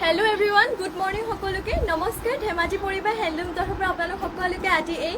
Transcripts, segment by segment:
hello everyone good morning सकलोके नमस्कार धेमाजी परिवार handloom तरफ आपलोक सकलोके आज এই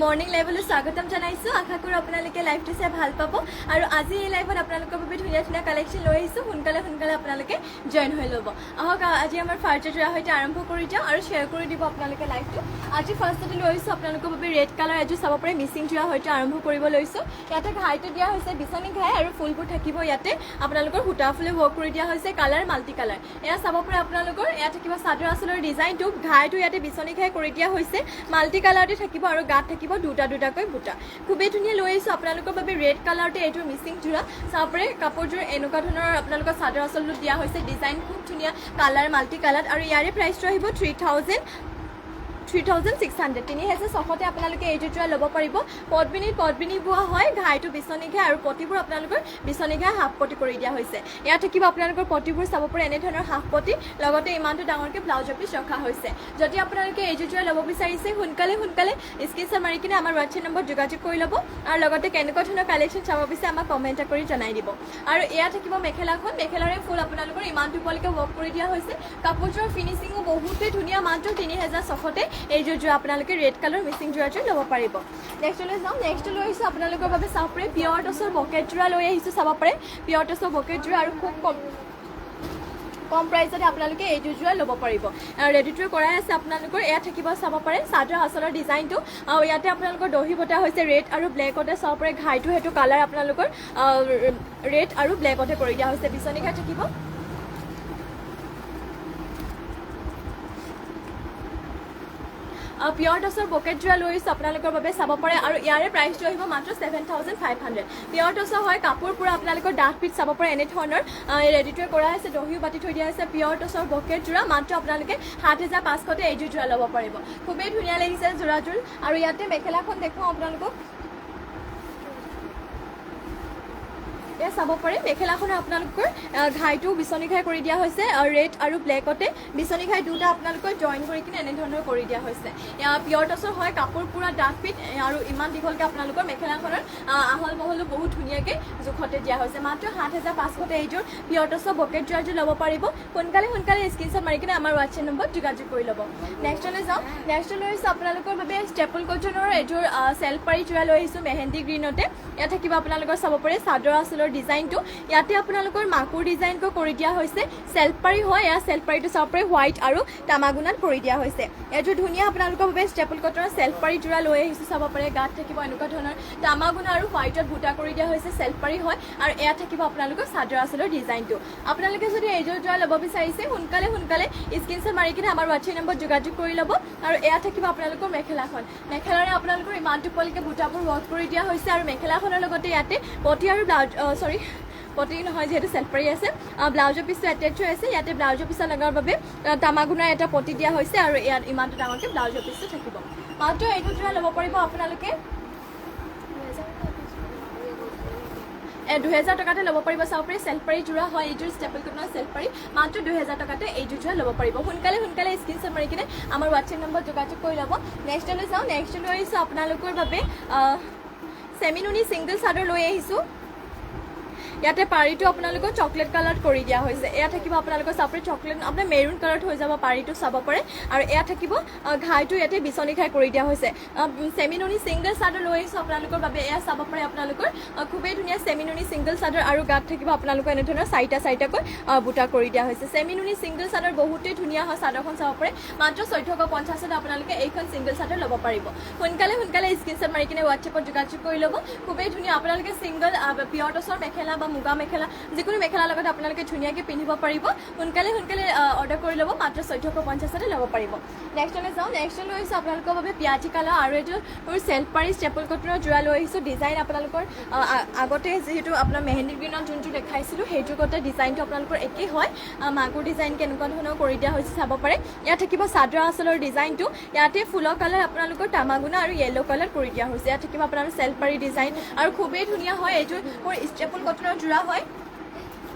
মর্নিং লাইভলৈ স্বাগতম জানাইছো আশা কৰো আপোনালোকে লাইভটো চাই ভাল পাব আৰু আজি এই লাইভত আপোনালোকৰ বাবে ধুনীয়া ধুনীয়া কালেকশন লৈ আহিছো সোনকালে সোনকালে আপোনালোকে জয়েন হৈ ল'ব আহক আজি আমাৰ ফাৰ্ষ্ট ডেৰ হৈতে আৰম্ভ কৰি যাও আৰু শেয়াৰ কৰি দিব আপোনালোকে লাইভটো আজি ফাৰ্ষ্টতে লৈ আহিছো আপোনালোকৰ বাবে ৰেড কালাৰ এজু চাব পাৰে মিসিং যোৱা হৈতে আৰম্ভ কৰিব লৈছো ইয়াতে ঘাইটো দিয়া হৈছে বিছনি ঘাই আৰু ফুলবোৰ থাকিব ইয়াতে আপোনালোকৰ হুটা ফুলে ওয়াৰ্ক কৰি দিয়া হৈছে কালাৰ মাল্টি কালাৰ এয়া চাব পাৰে আপোনালোকৰ এয়া থাকিব সাদৰ আসলৰ ডিজাইনটো ঘাইটো ইয়াতে বিছনি ঘাই কৰি দিয়া হৈছে মাল্টি কালাৰতে থাকিব আৰু গাত থাকিব দুটা দুটাকৈ বুটা খুবেই ধুনীয়া লৈ আহিছো আপোনালোকৰ বাবে ৰেড কালাৰতে এটো মিসিং জোৰা চাব পাৰে কাপোৰজোৰ এনেকুৱা ধৰণৰ আপোনালোকৰ সাদৰ আসলটো দিয়া হৈছে ডিজাইন খুব ধুনীয়া কালাৰ মাল্টি কালাৰ আৰু ইয়াৰে প্ৰাইস আহিব 3600 3600 আপোনালোকে এই জোৰা ল'ব পাৰিব পদ্মিনী বুৱা হয় ঘাইটো বিছনি ঘাই আৰু পটিবোৰ আপোনালোকৰ বিছনি ঘাই হাফ পটি কৰি দিয়া হৈছে ইয়া থাকিব আপোনালোকৰ পটিবোৰ চাব পাৰে এনে ধৰণৰ হাফ পটি লগতে ইমানটো ডাঙৰকৈ ব্লাউজ পিস ৰখা হৈছে যদি আপোনালোকে এই জোৰা ল'ব বিচাৰিছে সোনকালে স্ক্ৰিনশ্বট মাৰি কিনে আমাৰ WhatsApp নম্বৰ যোগাযোগ কৰি ল'ব আৰু লগতে কেনেকুৱা ধৰণৰ কালেকশন চাব বিচাৰে আমাক কমেন্ট কৰি জনাই দিব আৰু ইয়া থাকিব মেখেলাখন মেখেলাৰে ফুল আপোনালোকৰ ইমানটো পলিকে ওয়াৰ্ক কৰি দিয়া হৈছে কাপোৰজোৰ ফিনিশিংও বহুতেই ধুনীয়া মাত্ৰ 3600 এই জোৰা আপোনালোকে ৰেড কালাৰ মিসিং জোৰাটো ল'ব পাৰিব নেক্সট লৈ যাও নেক্সট লৈ আহিছো আপোনালোকৰ বাবে চাব পাৰে পিয়ৰ টছৰ বকেট জোৰা লৈ আহিছো চাব পাৰে পিয়ৰ টছৰ বকেট জোৰা আৰু খুব কম প্ৰাইসতে আপোনালোকে এই জোৰা ল'ব পাৰিব আৰু ৰেডি টু কৰাই আছে আপোনালোকৰ এয়া থাকিব চাব পাৰে সাদৰ আসলৰ ডিজাইনটো আৰু ইয়াতে আপোনালোকৰ দহি বটা হৈছে ৰেড আৰু ব্লেকতে চাব পাৰে ঘাইটো হেতু কালাৰ আপোনালোকৰ ৰেড আৰু ব্লেকতে কৰি দিয়া হৈছে বিছনি ঘাই থাকিব পিয়ৰ টছৰ বকেট জোৰা লৈ আহিছো আপোনালোকৰ বাবে চাব পাৰে আৰু ইয়াৰে প্ৰাইসটো আহিব মাত্ৰ 7500 পিয়ৰ টছৰ হয় কাপোৰ পুৰা আপোনালোকৰ ডাঠ পিট চাব পাৰে এনে ধৰণৰ ৰেডি টু কৰা আছে দহিও বাটি থৈ দিয়া আছে পিয়ৰ টছৰ বকেট জোৰা মাত্ৰ আপোনালোকে 7500 এই জোৰা ল'ব পাৰিব খুবেই ধুনীয়া লাগিছে জোৰাজোৰ আৰু ইয়াতে মেখেলাখন দেখুৱাও আপোনালোকক এ চাব পাৰে মেখেলাখনে আপোনালোকৰ ঘাইটো বিছনি ঘাই কৰি দিয়া হৈছে আৰু ৰেড আৰু ব্লেকতে বিছনি ঘাই দুটা আপোনালোকৰ জয়েন কৰি কিনে এনে ধৰণৰ কৰি দিয়া হৈছে পিয়ৰ টছৰ হয় কাপোৰ পুৰা ডাঠ পিট আৰু ইমান দীঘলকে আপোনালোকৰ মেখেলাখনৰ আহল বহলো বহুত ধুনীয়াকে জোখতে দিয়া হৈছে মাত্ৰ 7500 এইযোৰ পিয়ৰ টছৰ বকেট জোৰাজোৰ ল'ব পাৰিব সোনকালে স্ক্ৰিনশ্বট মাৰি কিনে আমাৰ WhatsApp নম্বৰ যোগাযোগ কৰি ল'ব নেক্সটলৈ যাওঁ নেক্সটলৈ আহিছো আপোনালোকৰ বাবে ষ্টেপল কটনৰ এইযোৰ চেল্ফ পাৰি জোৰা লৈ আহিছো মেহেন্দি গ্ৰীণতে ইয়াত থাকিব আপোনালোকৰ চাব পাৰে সাদৰ আসলৰ ডিজাইনটো ইয়াতে আপোনালোকৰ মাকুৰ ডিজাইনটো কৰি দিয়া হৈছে সেলফ পাৰি হয় এয়া সেলফ পাৰিটো চাব পাৰে হোৱাইট আৰু তামাগুনাত কৰি দিয়া হৈছে এটো ধুনীয়া আপোনালোকৰ বাবে ষ্টেপল কটনৰ সেলফ পাৰি জোৰা লৈ আহিছো চাব পাৰে গাত থাকিব এনেকুৱা ধৰণৰ তামাগুনা আৰু হোৱাইটত বুটা কৰি দিয়া হৈছে সেলফ পাৰি হয় আৰু এয়া থাকিব আপোনালোকৰ সাদৰ আসলৰ ডিজাইনটো আপোনালোকে যদি এই জোৰা ল'ব বিচাৰিছে সোনকালে স্ক্ৰিনশ্বট মাৰি কিনে আমাৰ WhatsApp নম্বৰ যোগাযোগ কৰি ল'ব আৰু এয়া থাকিব আপোনালোকৰ মেখেলাখন মেখেলাৰে আপোনালোকৰ ইমানটো পলিকে বুটাবোৰ ওয়াৰ্ক কৰি দিয়া হৈছে আৰু মেখেলাখনৰ লগতে ইয়াতে পটি আৰু ব্লাউজ পটি নহয় যেহেতু সেলফ পাৰি আছে ব্লাউজৰ পিছটো এটেচ হৈ আছে ইয়াতে ব্লাউজৰ পিছ লগাৰ বাবে তামাগুনাৰ এটা পটি দিয়া হৈছে আৰু ইয়াত ইমানটো ডাঙৰকৈ ব্লাউজৰ পিছটো থাকিব মাত্ৰ এইটো জোৰা ল'ব পাৰিব আপোনালোকে 2000 টকাতে ল'ব পাৰিব চাব পাৰে সেলফ পাৰি জোৰা হয় এইযোৰ ষ্টেপল কটনৰ সেলফ পাৰি মাত্ৰ 2000 টকাতে এইযোৰ জোৰা ল'ব পাৰিব সোনকালে স্ক্ৰিনশ্বট মাৰি কিনে আমাৰ WhatsApp নম্বৰ যোগাযোগ কৰি ল'ব নেক্সটলৈ যাওঁ নেক্সটলৈ আহিছোঁ আপোনালোকৰ বাবে সেমিনুনি সিংগল চাদৰ লৈ আহিছোঁ ইয়াতে পাৰিটো আপোনালোকৰ চকলেট কালাৰ কৰি দিয়া হৈছে এয়া থাকিব আপোনালোকৰ চাপৰে চকলেট আপোনাৰ মেৰুন কালাৰত হৈ যাব পাৰিটো চাব পাৰে আৰু এয়া থাকিব ঘাইটো ইয়াতে বিছনি ঘাই কৰি দিয়া হৈছে সেমিনুনি সিংগল চাদৰ লৈ আহিছোঁ আপোনালোকৰ বাবে এয়া চাব পাৰে আপোনালোকৰ খুবেই ধুনীয়া সেমিনুনি সিংগল চাদৰ আৰু গাত থাকিব আপোনালোকৰ এনে ধৰণৰ চাৰিটাকৈ বুটা কৰি দিয়া হৈছে সেমিনুনি সিংগল চাদৰ বহুতেই ধুনীয়া হয় চাদৰখন চাব পাৰে মাত্ৰ 1450 আপোনালোকে এইখন সিংগল চাদৰ ল'ব পাৰিব সোনকালে স্ক্ৰিনশ্বট মাৰি কিনে WhatsAppত যোগাযোগ কৰি ল'ব খুবেই ধুনীয়া আপোনালোকে সিংগল পিয়ৰ টছৰ মেখেলা মুগা মেখেলা যিকোনো মেখেলাৰ লগত আপোনালোকে ধুনীয়াকৈ পিন্ধিব পাৰিব সোনকালে অৰ্ডাৰ কৰি ল'ব মাত্ৰ 1450 ল'ব পাৰিব নেক্সটলৈ যাওঁ নেক্সটলৈ আহিছোঁ আপোনালোকৰ বাবে পিয়াজি কালাৰ আৰু এইটো সেলফ পাৰি ষ্টেপল কটনৰ জোৰা লৈ আহিছোঁ ডিজাইন আপোনালোকৰ আগতে যিহেতু আপোনাৰ মেহেন্দি গ্ৰীণত যোনটো দেখাইছিলোঁ সেইটোৰ গতে ডিজাইনটো আপোনালোকৰ একেই হয় মাগুৰ ডিজাইন কেনেকুৱা ধৰণৰ কৰি দিয়া হৈছে চাব পাৰে ইয়াত থাকিব সাদৰ আসলৰ ডিজাইনটো ইয়াতে ফুলৰ কালাৰ আপোনালোকৰ তামাগুনা আৰু য়েল্লো কালাৰ কৰি দিয়া হৈছে ইয়াত থাকিব আপোনাৰ সেলফ পাৰি ডিজাইন আৰু খুবেই ধুনীয়া হয় এইযোৰ ষ্টেপল কটনৰ জোৰা হয়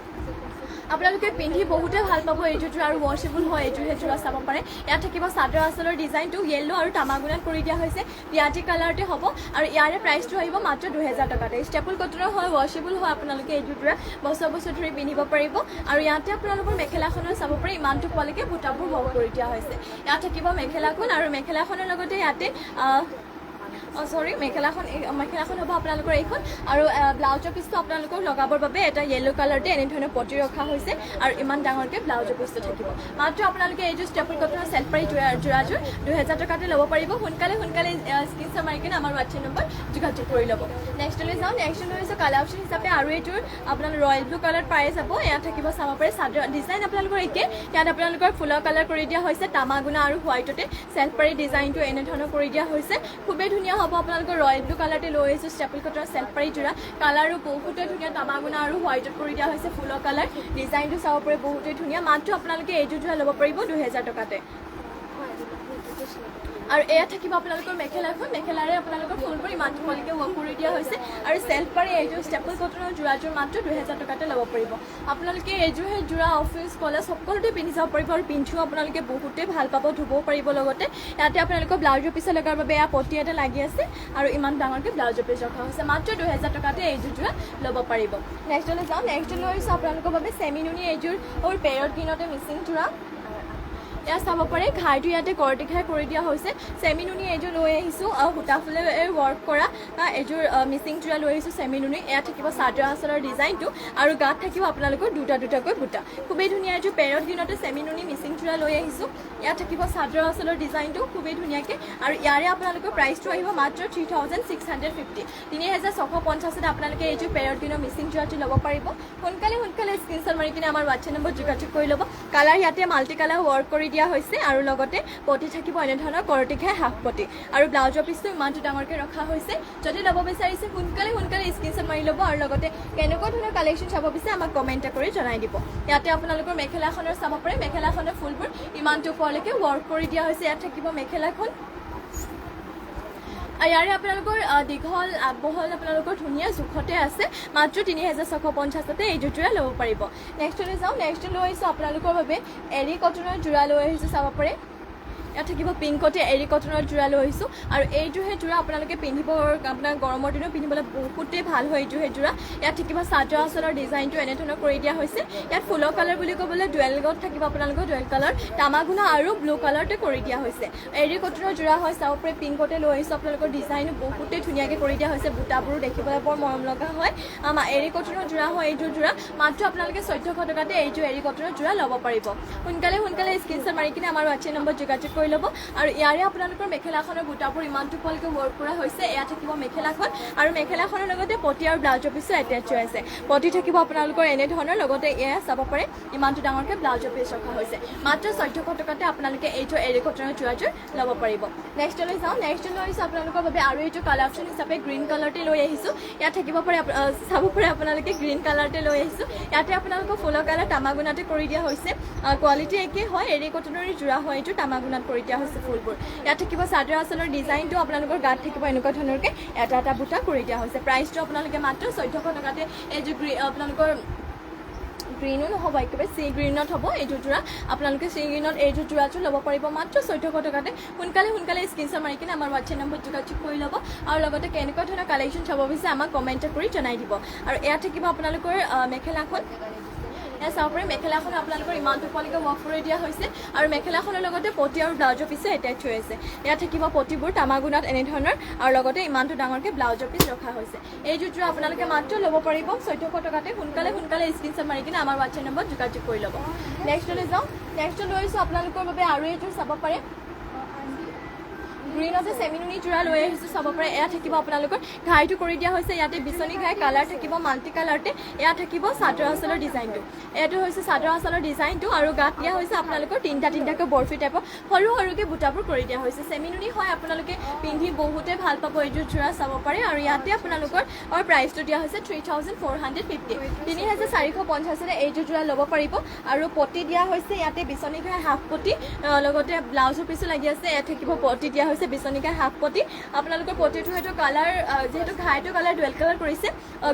আপোনালোকে পিন্ধি বহুতে ভাল পাব এইযোৰ যোৰা আৰু ৱাশেবল হয় এইযোৰ যোৰা চাব পাৰে ইয়াত থাকিব চাদৰ আঁচলৰ ডিজাইনটো য়েল্লো আৰু তামাগুনাত কৰি দিয়া হৈছে পিয়াজি কালাৰতে হ'ব আৰু ইয়াৰে প্ৰাইচটো আহিব মাত্ৰ 2000 টকাতে ষ্টেপল কটনৰ হয় ৱাশেবল হয় আপোনালোকে এইযোৰ যোৰা বছৰ বছৰ ধৰি পিন্ধিব পাৰিব আৰু ইয়াতে আপোনালোকৰ মেখেলাখনৰ চাব পাৰে ইমানটো পোৱালৈকে বুটাবোৰ বব কৰি দিয়া হৈছে ইয়াত থাকিব মেখেলাখন আৰু মেখেলাখনৰ লগতে ইয়াতে সৰি মেখেলাখন হ'ব আপোনালোকৰ এইখন আৰু ব্লাউজৰ পিচটো আপোনালোকক লগাবৰ বাবে এটা য়েল্লো কালাৰতে এনেধৰণৰ পটি ৰখা হৈছে আৰু ইমান ডাঙৰকৈ ব্লাউজৰ পিচটো থাকিব মাত্ৰ আপোনালোকে এইযোৰ ষ্টেপল কটনৰ চেলপাৰী যোৰাযোৰ 2000 টকাতে ল'ব পাৰিব সোনকালে স্ক্ৰীনশ্বট মাৰি কিনে আমাৰ হোৱাটছএপ নম্বৰ যোগাযোগ কৰি ল'ব নেক্সটলৈ যাওঁ নেক্সটলৈ হৈছে কালাৰ অপশ্যন হিচাপে আৰু এইযোৰ আপোনাৰ ৰয়েল ব্লু কালাৰ পাই যাব ইয়াত থাকিব চাব পাৰে চাদৰ ডিজাইন আপোনালোকৰ একে ইয়াত আপোনালোকৰ ফুলৰ কালাৰ কৰি দিয়া হৈছে তামাগুনা আৰু হোৱাইটতে চেলপাৰী ডিজাইনটো এনেধৰণৰ কৰি দিয়া হৈছে খুবেই ধুনীয়া হ'ব আপোনালোকৰ ৰয়েল ব্লু কালাৰতে লৈ আহিছোঁ ষ্টেপল কটনৰ চেলপাৰী যোৰা কালাৰো বহুতেই ধুনীয়া তামাগুনা আৰু হোৱাইটত কৰি দিয়া হৈছে ফুলৰ কালাৰ ডিজাইনটো চাব পাৰে বহুতেই ধুনীয়া মাত্ৰ আপোনালোকে এইযোৰ যোৰা ল'ব পাৰিব 2000 টকাতে আৰু এয়া থাকিব আপোনালোকৰ মেখেলাৰে আপোনালোকৰ ফুলবোৰ ইমানটো পোৱালৈকে ৱৰ্ক কৰি দিয়া হৈছে আৰু চেল্ফ পাৰি এইযোৰ ষ্টেপল কটনৰ যোৰাযোৰ মাত্ৰ 2000 টকাতে ল'ব পাৰিব আপোনালোকে এইযোৰ যোৰা অফিচ কলেজ সকলোতে পিন্ধি যাব পাৰিব আৰু পিন্ধিও আপোনালোকে বহুতেই ভাল পাব ধুবও পাৰিব লগতে ইয়াতে আপোনালোকৰ ব্লাউজৰ পিছত লগাৰ বাবে এয়া পটি এটা লাগি আছে আৰু ইমান ডাঙৰকৈ ব্লাউজৰ পিছ ৰখা হৈছে মাত্ৰ 2000 টকাতে এইযোৰ যোৰা ল'ব পাৰিব নেক্সটলৈ যাওঁ নেক্সটলৈ হৈছে আপোনালোকৰ বাবে চেমিনুনি এইযোৰ পেৰট গ্ৰীণতে মিচিং যোৰা या চাব পাৰে ঘাইটো ইয়াতে কৰটি ঘাই কৰি দিয়া হৈছে সেমিনুনি এযোৰ লৈ আহিছো হুটা ফুলে ওয়াৰ্ক কৰা এযোৰ মিসিং যোৰা লৈ আহিছো সেমিনুনি এয়া থাকিব চাদৰ আঁচলৰ ডিজাইনটো আৰু গাত থাকিব আপোনালোকৰ দুটাকৈ বুটা খুবেই ধুনীয়া এযোৰ পেৰট গ্ৰীণতে সেমিনুনি মিসিং যোৰা লৈ আহিছো এয়া থাকিব চাদৰ আঁচলৰ ডিজাইনটো খুবেই ধুনীয়াকে আৰু ইয়াৰে আপোনালোকৰ প্ৰাইচটো আহিব মাত্ৰ 3650 3650 আপোনালোকে এযোৰ পেৰট গ্ৰীণৰ মিসিং যোৰাটো ল'ব পাৰিব সোনকালে স্ক্ৰীনশ্বট মাৰি কিনে আমাৰ হোৱাটছএপ নম্বৰ যোগাযোগ কৰি ল'ব কালাৰ ইয়াতে মাল্টি কালাৰ ওয়াৰ্ক কৰি দিয়া হৈছে আৰু লগতে পটি থাকিব এনে ধৰণৰ কৰটি ঘাই হাফ পটি আৰু ব্লাউজৰ পিছটো ইমানটো ডাঙৰকৈ ৰখা হৈছে যদি ল'ব বিচাৰিছে সোনকালে স্ক্ৰীনশ্বট মাৰি ল'ব আৰু লগতে কেনেকুৱা ধৰণৰ কালেকশ্যন চাব বিচাৰে আমাক কমেণ্ট কৰি জনাই দিব ইয়াতে আপোনালোকৰ মেখেলাখনৰ চাব পাৰে মেখেলাখনৰ ফুলবোৰ ইমানটো ওপৰলৈকে ওয়াৰ্ক কৰি দিয়া হৈছে ইয়াত থাকিব মেখেলাখন ইয়াৰে আপোনালোকৰ দীঘল বহল আপোনালোকৰ ধুনীয়া জোখতে আছে মাত্ৰ 3650 এইযোৰ যোৰা ল'ব পাৰিব নেক্সটলৈ যাওঁ নেক্সট লৈ আহিছোঁ আপোনালোকৰ বাবে এৰি কটনৰ যোৰা লৈ আহিছোঁ চাব পাৰে ইয়াত থাকিব পিংকতে এৰি কটনৰ যোৰা লৈ আহিছোঁ আৰু এইযোৰহে যোৰা আপোনালোকে পিন্ধিব আপোনাৰ গৰমৰ দিনত পিন্ধিবলৈ বহুতেই ভাল হয় এইযোৰহে যোৰা ইয়াত থাকিব চাদৰ আঁচলৰ ডিজাইনটো এনেধৰণৰ কৰি দিয়া হৈছে ইয়াত ফুলৰ কালাৰ বুলি ক'বলৈ ডুৱেল গট থাকিব আপোনালোকৰ ডুৱেল কালাৰ তামাগুনা আৰু ব্লু কালাৰতে কৰি দিয়া হৈছে এৰি কটনৰ যোৰা হয় চাব পাৰে পিংকতে লৈ আহিছোঁ আপোনালোকৰ ডিজাইনো বহুতেই ধুনীয়াকৈ কৰি দিয়া হৈছে বুটাবোৰো দেখিবলৈ বৰ মৰম লগা হয় আমাৰ এৰি কটনৰ যোৰা হয় এইযোৰ যোৰা মাত্ৰ আপোনালোকে 1400 টকাতে এইযোৰ এৰি কটনৰ যোৰা ল'ব পাৰিব সোনকালে স্ক্ৰীনশ্বট মাৰি কিনে আমাৰ হোৱাটছএপ নম্বৰ যোগাযোগ কৰি ল'ব আৰু ইয়াৰে আপোনালোকৰ মেখেলাখনৰ বুটাবোৰ ইমানটো পোৱালৈকে ওয়াৰ্ক কৰা হৈছে এয়া থাকিব মেখেলাখন আৰু মেখেলাখনৰ লগতে পটি আৰু ব্লাউজৰ পিছো এটাচ হৈ আছে পটি থাকিব আপোনালোকৰ এনে ধৰণৰ লগতে এয়া চাব পাৰে ইমানটো ডাঙৰকৈ ব্লাউজৰ পিছ ৰখা হৈছে মাত্ৰ 1400 টকাতে আপোনালোকে এইযোৰ এৰি কটনৰ যোৰাযোৰ ল'ব পাৰিব নেক্সটলৈ যাওঁ নেক্সটলৈ আহিছোঁ আপোনালোকৰ বাবে আৰু এইযোৰ কালাৰ অপশ্যন হিচাপে গ্ৰীণ কালাৰতে লৈ আহিছোঁ ইয়াত থাকিব পাৰে চাব পাৰে আপোনালোকে গ্ৰীণ কালাৰতে লৈ আহিছোঁ ইয়াতে আপোনালোকৰ ফুলৰ কালাৰ তামাগুনাতে কৰি দিয়া হৈছে কোৱালিটি একেই হয় এৰি কটনৰ যোৰা হয় এইটো তামাগুনাত কৰি দিয়া হৈছে ফুলবোৰ ইয়াত থাকিব চাদৰ আঁচলৰ ডিজাইনটো আপোনালোকৰ গাত থাকিব এনেকুৱা ধৰণৰকে এটা বুটা কৰি দিয়া হৈছে প্ৰাইচটো আপোনালোকে মাত্ৰ 1400 টকাতে এইযোৰ আপোনালোকৰ গ্ৰীনো নহ'ব একেবাৰে চি গ্ৰীণত হ'ব এইযোৰ যোৰা আপোনালোকে চি গ্ৰীণত এইযোৰ যোৰাযোৰ ল'ব পাৰিব মাত্ৰ 1400 টকাতে সোনকালে স্ক্ৰীনশ্বট মাৰি কিনে আমাৰ হোৱাটছএপ নম্বৰ যোগাযোগ কৰি ল'ব আৰু লগতে কেনেকুৱা ধৰণৰ কালেকশ্যন চাব বিচাৰে আমাক কমেণ্ট কৰি জনাই দিব আৰু এয়া থাকিব আপোনালোকৰ মেখেলাখন এয়া চাব পাৰে মেখেলাখন আপোনালোকৰ ইমানটো পোৱালৈকে ওয়াৰ্ক কৰি দিয়া হৈছে আৰু মেখেলাখনৰ লগতে পটি আৰু ব্লাউজৰ পিছে এটাচ হৈ আছে ইয়াত থাকিব পটিবোৰ তামাগুনাত এনেধৰণৰ আৰু লগতে ইমানটো ডাঙৰকৈ ব্লাউজৰ পিছ ৰখা হৈছে এইযোৰ যোৰা আপোনালোকে মাত্ৰ ল'ব পাৰিব 1400 টকাতে সোনকালে স্ক্ৰীনশ্বট মাৰি কিনে আমাৰ হোৱাটছএপ নম্বৰ যোগাযোগ কৰি ল'ব নেক্সটলৈ যাওঁ নেক্সট লৈ আহিছোঁ আপোনালোকৰ বাবে আৰু এইযোৰ চাব পাৰে গ্ৰীণতে সেমিনুনি যোৰা লৈ আহিছোঁ চাব পাৰে এয়া থাকিব আপোনালোকৰ ঘাইটো কৰি দিয়া হৈছে ইয়াতে বিচনী ঘাই কালাৰ থাকিব মাল্টি কালাৰতে এয়া থাকিব চাদৰ আঁচলৰ ডিজাইনটো এইটো হৈছে চাদৰ আঁচলৰ ডিজাইনটো আৰু গাত দিয়া হৈছে আপোনালোকৰ তিনিটাকৈ বৰফি টাইপৰ সৰুকৈ বুটাবোৰ কৰি দিয়া হৈছে সেমিনুনি হয় আপোনালোকে পিন্ধি বহুতে ভাল পাব এইযোৰ যোৰা চাব পাৰে আৰু ইয়াতে আপোনালোকৰ প্ৰাইচটো দিয়া হৈছে 3450 3450 এইযোৰ যোৰা ল'ব পাৰিব আৰু পটি দিয়া হৈছে ইয়াতে বিচনী ঘাই হাফ পটি লগতে ব্লাউজৰ পিছো লাগি আছে এয়া থাকিব পটি দিয়া হৈছে হৈছে বিচনীঘাই হাফ পটি আপোনালোকৰ পটিটো হয়তো কালাৰ যেহেতু ঘাইটো কালাৰ ডুৱেল কালাৰ কৰিছে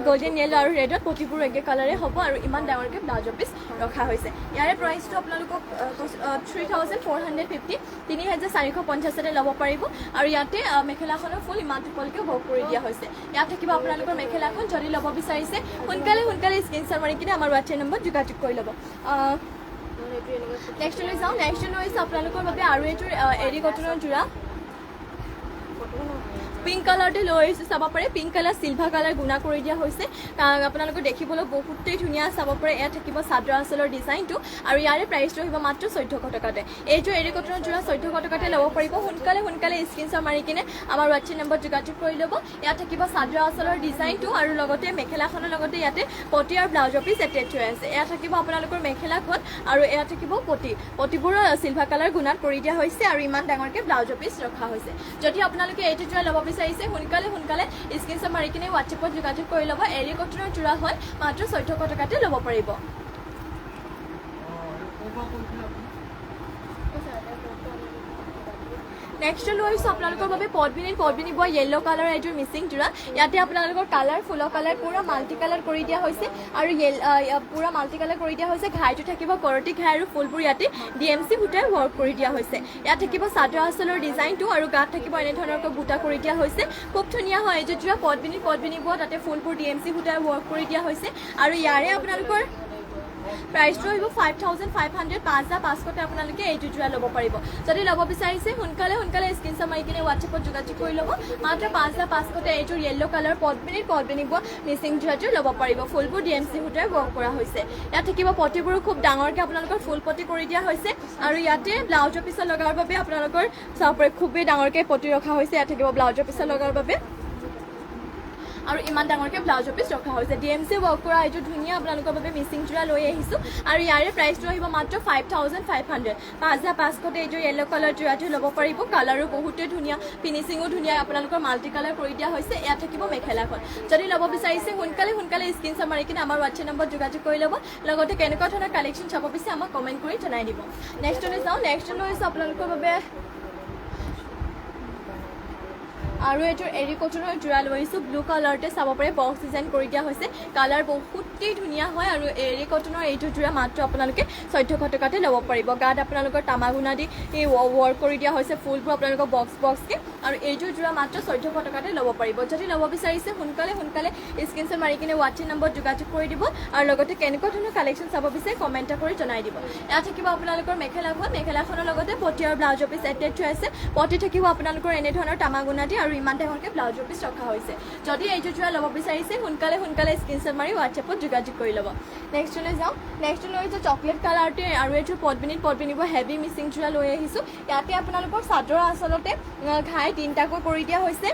গোল্ডেন য়েলো আৰু ৰেডত পটিবোৰ একে কালাৰে হ'ব আৰু ইমান ডাঙৰকৈ ব্লাউজৰ পিচ ৰখা হৈছে ইয়াৰে প্ৰাইচটো আপোনালোকক 3450 3450 ল'ব পাৰিব আৰু ইয়াতে মেখেলাখনৰ ফুল ইমানটো পলকে ভোগ কৰি দিয়া হৈছে ইয়াত থাকিব আপোনালোকৰ মেখেলাখন যদি ল'ব বিচাৰিছে সোনকালে স্ক্ৰীনশ্বট মাৰি কিনে আমাৰ হোৱাটছএপ নম্বৰ যোগাযোগ কৰি ল'ব নেক্সট লৈ যাওঁ নেক্সট হৈছে আপোনালোকৰ বাবে আৰু এইটোৰ এৰি কটনৰ যোৰা পিংক কালাৰতে লৈ আহিছোঁ চাব পাৰে পিংক কালাৰ চিলভাৰ কালাৰ গুণা কৰি দিয়া হৈছে আপোনালোকে দেখিবলৈ বহুতেই ধুনীয়া চাব পাৰে এয়া থাকিব চাদৰ আঁচলৰ ডিজাইনটো আৰু ইয়াৰে প্ৰাইচটো আহিব মাত্ৰ 1400 টকাতে এইটো এৰি কটনৰ যোৰা 1400 টকাতে ল'ব পাৰিব সোনকালে স্ক্ৰীনশ্বট মাৰি কিনে আমাৰ হোৱাটছএপ নম্বৰ যোগাযোগ কৰি ল'ব ইয়াত থাকিব চাদৰ আঁচলৰ ডিজাইনটো আৰু লগতে মেখেলাখনৰ লগতে ইয়াতে পটি আৰু ব্লাউজৰ পিচ এটেচ হৈ আছে এয়া থাকিব আপোনালোকৰ মেখেলাখন আৰু এয়া থাকিব পটিবোৰ চিলভাৰ কালাৰ গুণাত কৰি দিয়া হৈছে আৰু ইমান ডাঙৰকৈ ব্লাউজৰ পিচ ৰখা হৈছে যদি আপোনালোকে এইটো যোৰা ল'ব বিচাৰিছে সোনকালে স্ক্ৰীনশ্বট মাৰি কিনে হোৱাটছএপত যোগাযোগ কৰি ল'ব এৰি কটনৰ যোৰা হয় মাত্ৰ 1400 টকাতে ল'ব পাৰিব নেক্সট লৈ আহিছোঁ আপোনালোকৰ বাবে পদ্মিনী বোৱা য়েল্লো কালাৰ এইটোৰ মিচিং যোৰা ইয়াতে আপোনালোকৰ কালাৰ ফুলৰ কালাৰ পুৰা মাল্টি কালাৰ কৰি দিয়া হৈছে আৰু পুৰা মাল্টি কালাৰ কৰি দিয়া হৈছে ঘাইটো থাকিব কৰটি ঘাই আৰু ফুলবোৰ ইয়াতে DMC সূতাই ৱৰ্ক কৰি দিয়া হৈছে ইয়াত থাকিব চাদৰ আঁচলৰ ডিজাইনটো আৰু গাত থাকিব এনেধৰণৰকৈ বুটা কৰি দিয়া হৈছে খুব ধুনীয়া হয় এইযোৰ যোৰা পদ্মিনী বোৱা তাতে ফুলবোৰ DMC সূতাই ৱৰ্ক কৰি দিয়া হৈছে আৰু ইয়াৰে আপোনালোকৰ প্ৰাইচটো আহিব 5500 5500 আপোনালোকে এইটো যোৰা ল'ব পাৰিব যদি ল'ব বিচাৰিছে সোনকালে স্ক্ৰীনশ্বট মাৰি কিনে হোৱাটছএপত যোগাযোগ কৰি ল'ব মাত্ৰ 5500 এইটোৰ য়েল্লো কালাৰ পদ্মিনী বোৱা মিচিং যোৰাটো ল'ব পাৰিব ফুলবোৰ DMC সূতাৰে ৱৰ্ক কৰা হৈছে ইয়াত থাকিব পটিবোৰো খুব ডাঙৰকৈ আপোনালোকৰ ফুল পটি কৰি দিয়া হৈছে আৰু ইয়াতে ব্লাউজৰ পিছত লগাৰ বাবে আপোনালোকৰ চাব পাৰে খুবেই ডাঙৰকৈ পটি ৰখা হৈছে ইয়াত থাকিব ব্লাউজৰ পিছত লগাৰ বাবে আৰু ইমান ডাঙৰকৈ ব্লাউজৰ পিচ ৰখা হৈছে DMC ৱৰ্ক কৰা এইটো ধুনীয়া আপোনালোকৰ বাবে মিচিং যোৰা লৈ আহিছোঁ আৰু ইয়াৰে প্ৰাইচটো আহিব মাত্ৰ 5500 5500 এইটো য়েল্লো কালাৰ যোৰাটো ল'ব পাৰিব কালাৰো বহুতেই ধুনীয়া ফিনিচিঙো ধুনীয়া আপোনালোকৰ মাল্টি কালাৰ কৰি দিয়া হৈছে ইয়াত থাকিব মেখেলাখন যদি ল'ব বিচাৰিছে সোনকালে স্ক্ৰীনশ্বট মাৰি কিনে আমাৰ হোৱাটছএপ নম্বৰ যোগাযোগ কৰি ল'ব লগতে কেনেকুৱা ধৰণৰ কালেকশ্যন চাব বিচাৰে আমাক কমেণ্ট কৰি জনাই দিব নেক্সট লৈ যাওঁ নেক্সট লৈ আহিছোঁ আপোনালোকৰ বাবে আৰু এইটোৰ এৰি কটনৰ যোৰা লৈ আহিছোঁ ব্লু কালাৰতে চাব পাৰে বক্স ডিজাইন কৰি দিয়া হৈছে কালাৰ বহুতেই ধুনীয়া হয় আৰু এৰি কটনৰ এইটো যোৰা মাত্ৰ আপোনালোকে 1400 টকাতে ল'ব পাৰিব গাত আপোনালোকৰ তামাগুনা দি ৱৰ্ক কৰি দিয়া হৈছে ফুলবোৰ আপোনালোকৰ বক্সকে আৰু এইটো যোৰা মাত্ৰ 1400 টকাতে ল'ব পাৰিব যদি ল'ব বিচাৰিছে সোনকালে স্ক্ৰীনশ্বট মাৰি কিনে হোৱাটছএপ নম্বৰ যোগাযোগ কৰি দিব আৰু লগতে কেনেকুৱা ধৰণৰ কালেকশ্যন চাব বিচাৰে কমেণ্ট কৰি জনাই দিব ইয়াত থাকিব আপোনালোকৰ মেখেলাখনৰ লগতে পটি আৰু ব্লাউজৰ পিচ এটেচ হৈ আছে পটি থাকিব আপোনালোকৰ এনেধৰণৰ তামাগুনা দি আৰু ইমান ডাঙৰকৈ ব্লাউজৰ পিচ ৰখা হৈছে যদি এইটো যোৰা ল'ব বিচাৰিছে সোনকালে স্ক্ৰীনশ্বট মাৰি হোৱাটছএপত যোগাযোগ কৰি ল'ব নেক্সট লৈ যাওঁ নেক্সট লৈ আহিছোঁ চকলেট কালাৰতে আৰু এইটো পদ্মিনী বোৱা হেভি মিচিং যোৰা লৈ আহিছোঁ ইয়াতে আপোনালোকৰ চাদৰ আচলতে ঘাই 3টাকৈ কৰি দিয়া হৈছে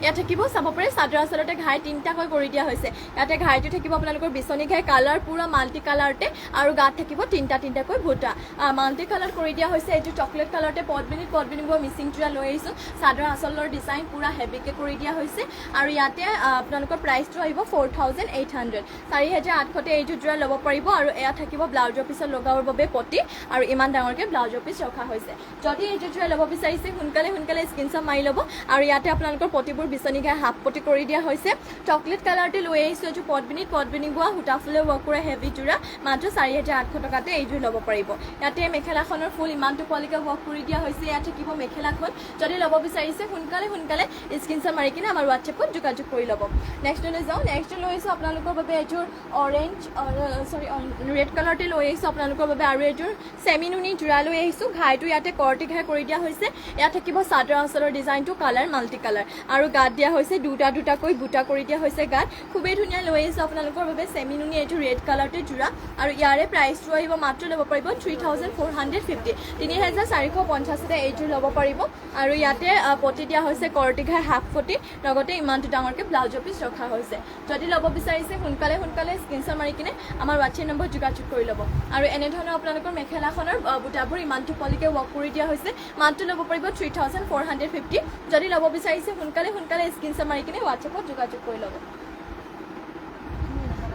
ইয়াত থাকিব চাব পাৰে চাদৰ আচলতে ঘাই 3টাকৈ কৰি দিয়া হৈছে ইয়াতে ঘাইটো থাকিব আপোনালোকৰ বিচনী ঘাই কালাৰ পুৰা মাল্টি কালাৰতে আৰু গাত থাকিব 3টাকৈ ভুটা মাল্টি কালাৰ কৰি দিয়া হৈছে এইটো চকলেট কালাৰতে পদ্মিনী বোৱা মিচিং যোৰা লৈ আহিছোঁ চাদৰ আচলৰ ডিজাইন পুৰা হেভিকৈ কৰি দিয়া হৈছে আৰু ইয়াতে আপোনালোকৰ প্ৰাইচটো আহিব 4800 4800 এইটো যোৰা ল'ব পাৰিব আৰু এয়া থাকিব ব্লাউজৰ পিছত লগাবৰ বাবে পটি আৰু ইমান ডাঙৰকৈ ব্লাউজৰ পিচ ৰখা হৈছে যদি এইটো যোৰা ল'ব বিচাৰিছে সোনকালে স্ক্ৰীনশ্বট মাৰি ল'ব আৰু ইয়াতে আপোনালোকৰ পটিবোৰ বিচনী ঘাই হাফ পটি কৰি দিয়া হৈছে চকলেট কালাৰতে লৈ আহিছোঁ এইটো পদ্মিনী বোৱা সূতা ফুলে ৱৰ্ক কৰা হেভি যোৰা মাত্ৰ 4800 টকাতে এইযোৰ ল'ব পাৰিব ইয়াতে মেখেলাখনৰ ফুল ইমানটো কোৱালিকে ৱৰ্ক কৰি দিয়া হৈছে ইয়াত থাকিব মেখেলাখন যদি ল'ব বিচাৰিছে সোনকালে স্ক্ৰীনশ্বট মাৰি কিনে আমাৰ হোৱাটছএপত যোগাযোগ কৰি ল'ব নেক্সট লৈ যাওঁ নেক্সট লৈ আহিছোঁ আপোনালোকৰ বাবে এইযোৰ ৰেড কালাৰতে লৈ আহিছোঁ আপোনালোকৰ বাবে আৰু এইযোৰ চেমি নুনি যোৰা লৈ আহিছোঁ ঘাইটো ইয়াতে কৰটি ঘাই কৰি দিয়া হৈছে ইয়াত থাকিব চাদৰ আঁচলৰ ডিজাইনটো কালাৰ মাল্টি কালাৰ আৰু গাত দিয়া হৈছে দুটাকৈ বুটা কৰি দিয়া হৈছে গাত খুবেই ধুনীয়া লৈ আহিছোঁ আপোনালোকৰ বাবে চেমি নুনি এইটো ৰেড কালাৰতে যোৰা আৰু ইয়াৰে প্ৰাইচটো আহিব মাত্ৰ ল'ব পাৰিব 3450 3450 এইযোৰ ল'ব পাৰিব আৰু ইয়াতে পটি দিয়া হৈছে কৰটি ঘাই হাফ পটি লগতে ইমানটো ডাঙৰকৈ ব্লাউজৰ পিচ ৰখা হৈছে যদি ল'ব বিচাৰিছে সোনকালে স্ক্ৰীনশ্বট মাৰি কিনে আমাৰ হোৱাটছএপ নম্বৰ যোগাযোগ কৰি ল'ব আৰু এনেধৰণৰ আপোনালোকৰ মেখেলাখনৰ বুটাবোৰ ইমানটো পলিকে ৱৰ্ক কৰি দিয়া হৈছে মাত্ৰ ল'ব পাৰিব 3450 যদি ল'ব বিচাৰিছে সোনকালে স্ক্ৰীনশ্বট মাৰি কিনে হোৱাটছএপত যোগাযোগ কৰি ল'ব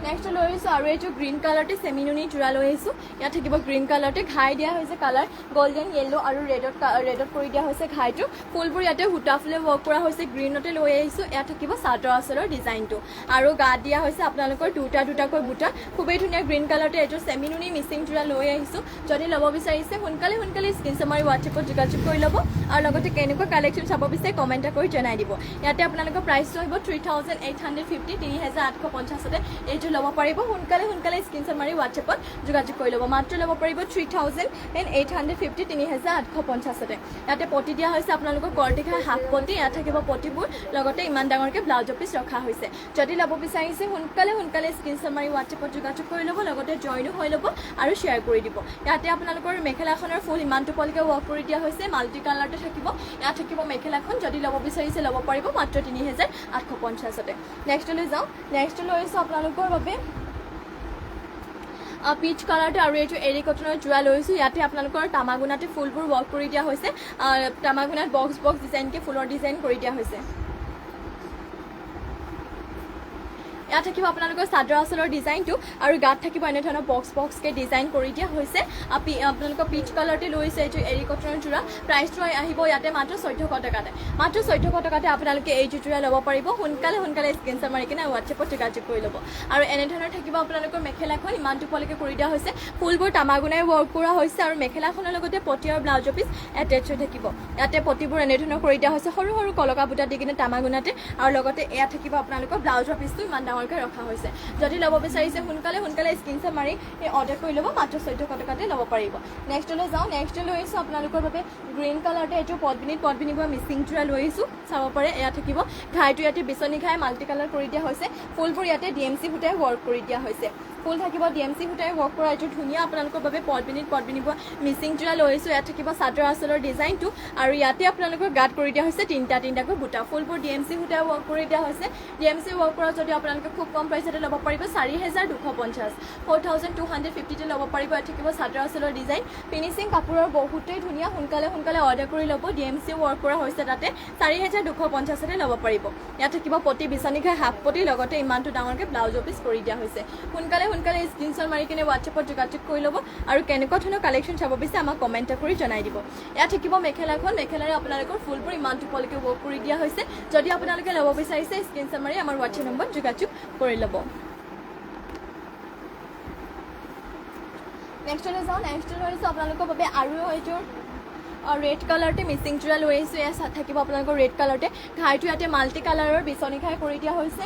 নেক্সট লৈ আহিছোঁ আৰু এইটো গ্ৰীণ কালাৰতে চেমি নুনি যোৰা লৈ আহিছোঁ ইয়াত থাকিব গ্ৰীণ কালাৰতে ঘাই দিয়া হৈছে কালাৰ গল্ডেন য়েল্লো আৰু ৰেডত কৰি দিয়া হৈছে ঘাইটো ফুলবোৰ ইয়াতে সূতা ফুলে ৱৰ্ক কৰা হৈছে গ্ৰীণতে লৈ আহিছোঁ ইয়াত থাকিব চাদৰ আঁচলৰ ডিজাইনটো আৰু গাত দিয়া হৈছে আপোনালোকৰ দুটাকৈ বুটা খুবেই ধুনীয়া গ্ৰীণ কালাৰতে এইটো চেমি নুনি মিচিং যোৰা লৈ আহিছোঁ যদি ল'ব বিচাৰিছে সোনকালে স্ক্ৰীনশ্বট মাৰি হোৱাটছএপত যোগাযোগ কৰি ল'ব আৰু লগতে কেনেকুৱা কালেকশ্যন চাব বিচাৰে কমেণ্ট কৰি জনাই দিব ইয়াতে আপোনালোকৰ প্ৰাইচটো আহিব 3850 3850তে এইটো ল'ব পাৰিব সোনকালে স্ক্ৰীনশ্বট মাৰি হোৱাটছএপত যোগাযোগ কৰি ল'ব মাত্ৰ ল'ব পাৰিব 3850 3850তে ইয়াতে পতি দিয়া হৈছে আপোনালোকৰ কৰ্টিঘাই হাফ পতি ইয়াত থাকিব পতিবোৰ লগতে ইমান ডাঙৰকৈ ব্লাউজ পিচ ৰখা হৈছে যদি ল'ব বিচাৰিছে সোনকালে স্ক্ৰীনশ্বট মাৰি হোৱাটছএপত যোগাযোগ কৰি ল'ব লগতে জইনো হৈ ল'ব আৰু শ্বেয়াৰ কৰি দিব ইয়াতে আপোনালোকৰ মেখেলাখনৰ ফুল ইমানটো পলকে ৱৰ্ক কৰি দিয়া হৈছে মাল্টি কালাৰতে থাকিব ইয়াত থাকিব মেখেলাখন যদি ল'ব বিচাৰিছে ল'ব পাৰিব মাত্ৰ 3850তে নেক্সটলৈ যাওঁ নেক্সট লৈ আহিছোঁ আপোনালোকৰ বাবে পিচ কালাৰতে আৰু এইটো এৰি কটনৰ যোৰা লৈছোঁ ইয়াতে আপোনালোকৰ তামাগুনাতে ফুলবোৰ ৱৰ্ক কৰি দিয়া হৈছে তামাগুনাত বক্স ডিজাইনকৈ ফুলৰ ডিজাইন কৰি দিয়া হৈছে ইয়াত থাকিব আপোনালোকৰ চাদৰ আঁচলৰ ডিজাইনটো আৰু গাত থাকিব এনেধৰণৰ বক্সকৈ ডিজাইন কৰি দিয়া হৈছে আপোনালোকৰ পিচ কালাৰতে লৈছে এইটো এৰি কটনৰ যোৰা প্ৰাইচটো আহিব ইয়াতে মাত্ৰ 1400 টকাতে আপোনালোকে এইটো যোৰা ল'ব পাৰিব সোনকালে স্ক্ৰীনশ্বট মাৰি কিনে হোৱাটছএপত যোগাযোগ কৰি ল'ব আৰু এনেধৰণৰ থাকিব আপোনালোকৰ মেখেলাখন ইমানটো পলকে কৰি দিয়া হৈছে ফুলবোৰ তামাগুনাই ৱৰ্ক কৰা হৈছে আৰু মেখেলাখনৰ লগতে পতি আৰু ব্লাউজৰ পিচ এটেচ হৈ থাকিব ইয়াতে পতিবোৰ এনেধৰণৰ কৰি দিয়া হৈছে সৰু কলকা বুটা দি কিনে তামাগুনাতে আৰু লগতে এয়া থাকিব আপোনালোকৰ ব্লাউজৰ পিচটো ইমান ডাঙৰকৈ ৰখা হৈছে যদি ল'ব বিচাৰিছে সোনকালে স্ক্ৰীনশ্বট মাৰি অৰ্ডাৰ কৰি ল'ব মাত্ৰ 1400 টকাতে ল'ব পাৰিব নেক্সটলৈ যাওঁ নেক্সট লৈ আহিছোঁ আপোনালোকৰ বাবে গ্ৰীণ কালাৰতে এইটো পদ্মিনী বা মিচিং যোৰা লৈ আহিছোঁ চাব পাৰে এয়া থাকিব ঘাইটো ইয়াতে বিচনী ঘাই মাল্টি কালাৰ কৰি দিয়া হৈছে ফুলবোৰ ইয়াতে DMC সূতাই ৱৰ্ক কৰি দিয়া হৈছে ফুল থাকিব DMC সূতাই ৱৰ্ক কৰা এইটো ধুনীয়া আপোনালোকৰ বাবে পদ্মিনী বা মিচিং যোৰা লৈ আহিছোঁ ইয়াত থাকিব চাদৰ আঁচলৰ ডিজাইনটো আৰু ইয়াতে আপোনালোকৰ গাত কৰি দিয়া হৈছে তিনিটাকৈ বুটা ফুলবোৰ DMC সূতাই ৱৰ্ক কৰি দিয়া হৈছে DMC ৱৰ্ক কৰা যদি আপোনালোকে খুব কম প্ৰাইচতে ল'ব পাৰিব 4250 4250তে ল'ব পাৰিব ইয়াত থাকিব চাদৰ আঁচলৰ ডিজাইন ফিনিচিং কাপোৰৰ বহুতেই ধুনীয়া সোনকালে অৰ্ডাৰ কৰি ল'ব DMC ৱৰ্ক কৰা হৈছে তাতে 4250তে ল'ব পাৰিব ইয়াত থাকিব পতি বিচনী ঘাই হাফ পতি লগতে ইমানটো ডাঙৰকৈ ব্লাউজৰ পিচ কৰি দিয়া হৈছে সোনকালে স্ক্ৰীনশ্বট মাৰি কিনে হোৱাটছএপত যোগাযোগ কৰি ল'ব আৰু কেনেকুৱা ধৰণৰ কালেকশ্যন চাব বিচাৰে আমাক কমেণ্ট কৰি জনাই দিব ইয়াত থাকিব মেখেলাৰে আপোনালোকৰ ফুলবোৰ ইমানটো পলকে ৱৰ্ক কৰি দিয়া হৈছে যদি আপোনালোকে ল'ব বিচাৰিছে স্ক্ৰীনশ্বট মাৰি আমাৰ হোৱাটছএপ নম্বৰত যোগাযোগ কৰি ল'ব নেক্সটলৈ যাওঁ নেক্সট লৈ আহিছোঁ আপোনালোকৰ বাবে আৰু এইটোৰ ৰেড কালাৰতে মিচিং যোৰা লৈ আহিছোঁ ইয়াত থাকিব আপোনালোকৰ ৰেড কালাৰতে ঘাইটো ইয়াতে মাল্টি কালাৰৰ বিচনী ঘাই কৰি দিয়া হৈছে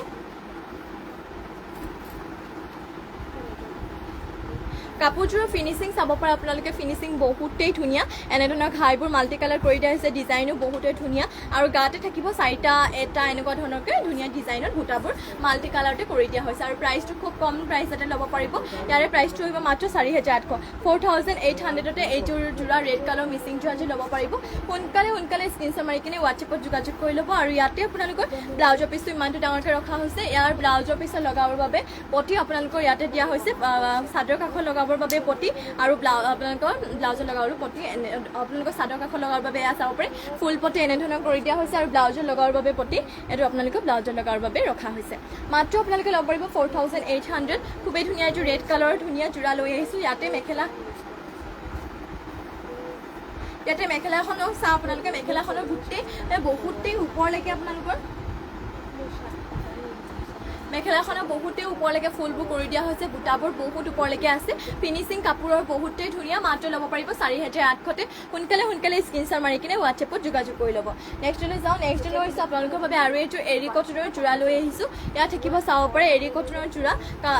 কাপোৰযোৰৰ ফিনিচিং চাব পাৰে আপোনালোকে ফিনিচিং বহুতেই ধুনীয়া এনেধৰণৰ ঘাইবোৰ মাল্টি কালাৰ কৰি দিয়া হৈছে ডিজাইনো বহুতেই ধুনীয়া আৰু গাতে থাকিব এটা এনেকুৱা ধৰণৰকৈ ধুনীয়া ডিজাইনত বুটাবোৰ মাল্টি কালাৰতে কৰি দিয়া হৈছে আৰু প্ৰাইচটো খুব কম প্ৰাইচতে ল'ব পাৰিব ইয়াৰে প্ৰাইচটো আহিব মাত্ৰ 4800 এইটোৰ যোৰা ৰেড কালাৰ মিচিং যোৰা যে ল'ব পাৰিব সোনকালে স্ক্ৰীনশ্বট মাৰি কিনে হোৱাটছএপত যোগাযোগ কৰি ল'ব আৰু ইয়াতে আপোনালোকৰ ব্লাউজৰ পিচটো ইমানটো ডাঙৰকৈ ৰখা হৈছে ইয়াৰ ব্লাউজৰ পিছত লগাবৰ বাবে পতি আপোনালোকৰ ইয়াতে দিয়া হৈছে চাদৰ কাষত লগাব বাবে পতি আৰু আপোনালোকৰ ব্লাউজৰ লগাবৰ পতি আপোনালোকৰ চাদৰ কাষত লগাবৰ বাবে এয়া চাব পাৰে ফুল পতি এনেধৰণৰ কৰি দিয়া হৈছে আৰু ব্লাউজৰ লগাবৰ বাবে পতি এইটো আপোনালোকৰ ব্লাউজৰ লগাবৰ বাবে ৰখা হৈছে মাত্ৰ আপোনালোকে ল'ব পাৰিব 4800 খুবেই ধুনীয়া এইটো ৰেড কালাৰৰ ধুনীয়া যোৰা লৈ আহিছোঁ ইয়াতে মেখেলাখনক চাওঁ আপোনালোকে মেখেলাখনৰ বহুতেই ওপৰলৈকে আপোনালোকৰ মেখেলাখনৰ বহুতেই ওপৰলৈকে ফুলবোৰ কৰি দিয়া হৈছে বুটাবোৰ বহুত ওপৰলৈকে আছে ফিনিচিং কাপোৰৰ বহুতেই ধুনীয়া মাত্ৰ ল'ব পাৰিব 4800তে সোনকালে স্ক্ৰীনশ্বট মাৰি কিনে হোৱাটছএপত যোগাযোগ কৰি ল'ব নেক্সটলৈ যাওঁ নেক্সট লৈ আহিছোঁ আপোনালোকৰ বাবে আৰু এইটো এৰি কটনৰ যোৰা লৈ আহিছোঁ ইয়াত থাকিব চাব পাৰে এৰি কটনৰ যোৰা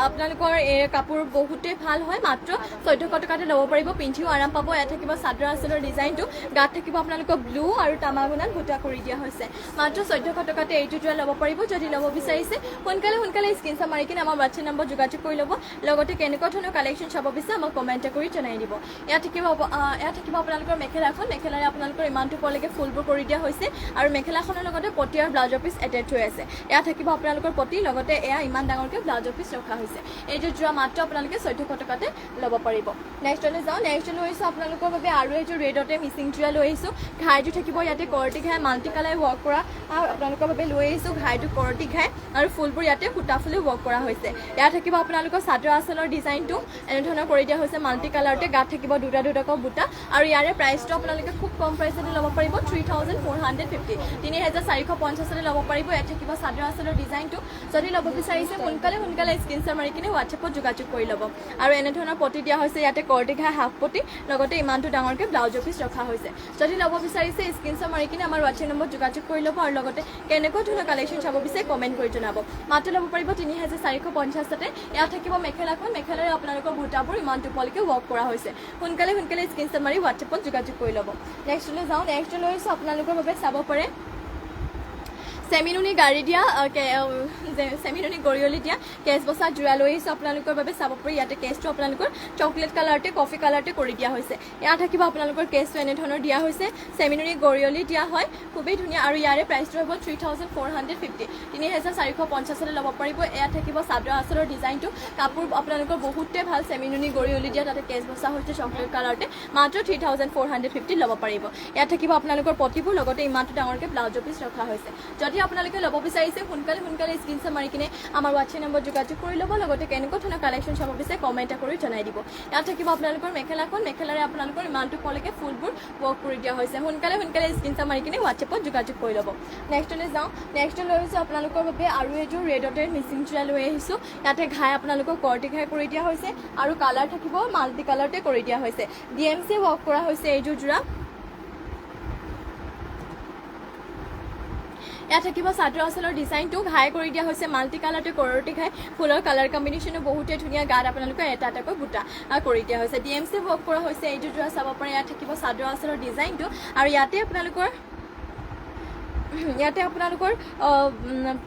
আপোনালোকৰ কাপোৰ বহুতেই ভাল হয় মাত্ৰ 1400 টকাতে ল'ব পাৰিব পিন্ধিও আৰাম পাব ইয়াত থাকিব চাদৰ আঁচলৰ ডিজাইনটো গাত থাকিব আপোনালোকৰ ব্লু আৰু তামাগুনাত বুটা কৰি দিয়া হৈছে মাত্ৰ 1400 টকাতে এইটো যোৰা ল'ব পাৰিব যদি ল'ব বিচাৰিছে সোনকালে স্ক্ৰীনশ্বট মাৰি কিনে আমাৰ হোৱাটছএপ নম্বৰ যোগাযোগ কৰি ল'ব লগতে কেনেকুৱা ধৰণৰ কালেকশ্যন চাব বিচাৰে আমাক কমেণ্ট কৰি জনাই দিব ইয়াত থাকিব আপোনালোকৰ মেখেলাৰে আপোনালোকৰ ইমানটো পলকে ফুলবোৰ কৰি দিয়া হৈছে আৰু মেখেলাখনৰ লগতে পতি আৰু ব্লাউজৰ পিচ এটেচ হৈ আছে ইয়াত থাকিব আপোনালোকৰ পতি লগতে এয়া ইমান ডাঙৰকৈ ব্লাউজৰ পিচ ৰখা হৈছে এইটো যোৰা মাত্ৰ আপোনালোকে 1400 টকাতে ল'ব পাৰিব নেক্সটলৈ যাওঁ নেক্সট লৈ আহিছোঁ আপোনালোকৰ বাবে আৰু এইটো ৰেডতে মিচিং যোৰা লৈ আহিছোঁ ঘাইটো থাকিব ইয়াতে কৰটি ঘাই মাল্টি কালাৰ ৱৰ্ক কৰা আপোনালোকৰ বাবে লৈ আহিছোঁ ঘাইটো কৰটি ঘাই আৰু ফুলবোৰ ইয়াতে সূতা ফুলে ৱৰ্ক কৰা হৈছে ইয়াত থাকিব আপোনালোকৰ চাদৰ আঁচলৰ ডিজাইনটো এনেধৰণৰ কৰি দিয়া হৈছে মাল্টি কালাৰতে গাত থাকিব দুটা দুটাকৈ বুটা আৰু ইয়াৰে প্ৰাইচটো আপোনালোকে খুব কম প্ৰাইচতে ল'ব পাৰিব 3450 3450 ল'ব পাৰিব ইয়াত থাকিব চাদৰ আঁচলৰ ডিজাইনটো যদি ল'ব বিচাৰিছে সোনকালে স্ক্ৰীনশ্বট মাৰি কিনে হোৱাটছএপত যোগাযোগ কৰি ল'ব আৰু এনেধৰণৰ পটি দিয়া হৈছে ইয়াতে কৰ্টি ঘাই হাফ পটি লগতে ইমানটো ডাঙৰকৈ ব্লাউজৰ পিচ ৰখা হৈছে যদি ল'ব বিচাৰিছে স্ক্ৰীনশ্বট মাৰি কিনে আমাৰ হোৱাটছএপ নম্বৰত যোগাযোগ কৰি ল'ব আৰু লগতে কেনেকুৱা ধৰণৰ কালেকশ্যন চাব বিচাৰে কমেণ্ট কৰি জনাব মাত্ৰ ল'ব পাৰিব 3450 ইয়াত থাকিব মেখেলাখন মেখেলাৰে আপোনালোকৰ বুটাবোৰ ইমানটো পলকে ৱৰ্ক কৰা হৈছে সোনকালে স্ক্ৰীনশ্বট মাৰি হোৱাটছএপত যোগাযোগ কৰি ল'ব নেক্সটলৈ যাওঁ নেক্সট লৈছোঁ আপোনালোকৰ বাবে চাব পাৰে চেমিনুনি গাড়ী দিয়া চেমিনুনি গৰিয়লি দিয়া কেছ বচা জোৰা লৈ আহিছোঁ আপোনালোকৰ বাবে চাব পাৰি ইয়াতে কেছটো আপোনালোকৰ চকলেট কালাৰতে কফি কালাৰতে কৰি দিয়া হৈছে ইয়াত থাকিব আপোনালোকৰ কেছটো এনেধৰণৰ দিয়া হৈছে চেমিনুনি গৰিয়লি দিয়া হয় খুবেই ধুনীয়া আৰু ইয়াৰে প্ৰাইচটো হ'ব 3450 3450 ল'ব পাৰিব ইয়াত থাকিব চাদৰ আঁচলৰ ডিজাইনটো কাপোৰ আপোনালোকৰ বহুতে ভাল চেমিনুনি গৰিয়লি দিয়া তাতে কেছ বচা হৈছে চকলেট কালাৰতে মাত্ৰ 3450 ল'ব পাৰিব ইয়াত থাকিব আপোনালোকৰ পটিবোৰ লগতে ইমানটো ডাঙৰকৈ ব্লাউজৰ পিচ ৰখা হৈছে যদি আপোনালোকে ল'ব বিচাৰিছে সোনকালে স্ক্ৰীনশ্বট মাৰি কিনে আমাৰ হোৱাটছএপ নম্বৰ যোগাযোগ কৰি ল'ব লগতে কেনেকুৱা ধৰণৰ কালেকশ্যন চাব বিচাৰে কমেণ্ট কৰি জনাই দিব ইয়াত থাকিব আপোনালোকৰ মেখেলাখন মেখেলাৰে আপোনালোকৰ ইমানটো পলকে ফুলবোৰ ৱৰ্ক কৰি দিয়া হৈছে সোনকালে স্ক্ৰীনশ্বট মাৰি কিনে হোৱাটছএপত যোগাযোগ কৰি ল'ব নেক্সটলৈ যাওঁ নেক্সট লৈ আহিছোঁ আপোনালোকৰ বাবে আৰু এযোৰ ৰেডতে মিচিং চোৰা লৈ আহিছোঁ ইয়াতে ঘাই আপোনালোকৰ কৰ্টি ঘাই কৰি দিয়া হৈছে আৰু কালাৰ থাকিব মাল্টি কালাৰতে কৰি দিয়া হৈছে DMC ৱৰ্ক কৰা হৈছে এইযোৰ জোৰা ইয়াত থাকিব চাদৰ আঁচলৰ ডিজাইনটো ঘাই কৰি দিয়া হৈছে মাল্টি কালাৰতে কৰটি ঘাই ফুলৰ কালাৰ কম্বিনেশ্যনো বহুতে ধুনীয়া গাত আপোনালোকৰ এটা এটাকৈ বুটা কৰি দিয়া হৈছে DMC ৱৰ্ক কৰা হৈছে এইযোৰ জোৰা চাব পাৰে ইয়াত থাকিব চাদৰ আঁচলৰ ডিজাইনটো আৰু ইয়াতে আপোনালোকৰ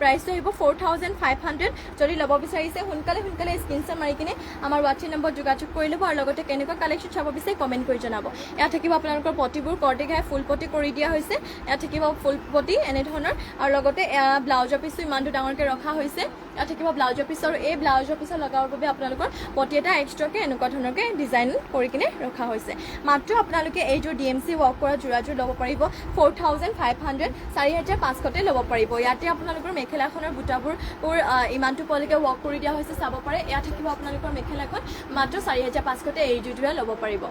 প্ৰাইচটো আহিব 4500 যদি ল'ব বিচাৰিছে সোনকালে স্ক্ৰীনশ্বট মাৰি কিনে আমাৰ হোৱাটছএপ নম্বৰত যোগাযোগ কৰি ল'ব আৰু লগতে কেনেকুৱা কালেকশ্যন চাব বিচাৰে কমেণ্ট কৰি জনাব ইয়াত থাকিব আপোনালোকৰ পটিবোৰ কৰ্টি ঘাই ফুল পটি কৰি দিয়া হৈছে ইয়াত থাকিব ফুল পটি এনেধৰণৰ আৰু লগতে ব্লাউজৰ পিচটো ইমানটো ডাঙৰকৈ ৰখা হৈছে ইয়াত থাকিব ব্লাউজৰ পিচ আৰু এই ব্লাউজৰ পিচৰ লগাবৰ বাবে আপোনালোকৰ পটি এটা এক্সট্ৰাকৈ এনেকুৱা ধৰণৰকৈ ডিজাইন কৰি কিনে ৰখা হৈছে মাত্ৰ আপোনালোকে এইযোৰ DMC ৱৰ্ক কৰা জোৰাযোৰ ল'ব পাৰিব 4500 4500 ল'ব পাৰিব ইয়াতে আপোনালোকৰ মেখেলাখনৰ বুটাবোৰ ইমানটো পলকে ৱৰ্ক কৰি দিয়া হৈছে চাব পাৰে ইয়াত থাকিব আপোনালোকৰ মেখেলাখন মাত্ৰ 4500 এইযোৰ জোৰা ল'ব পাৰিব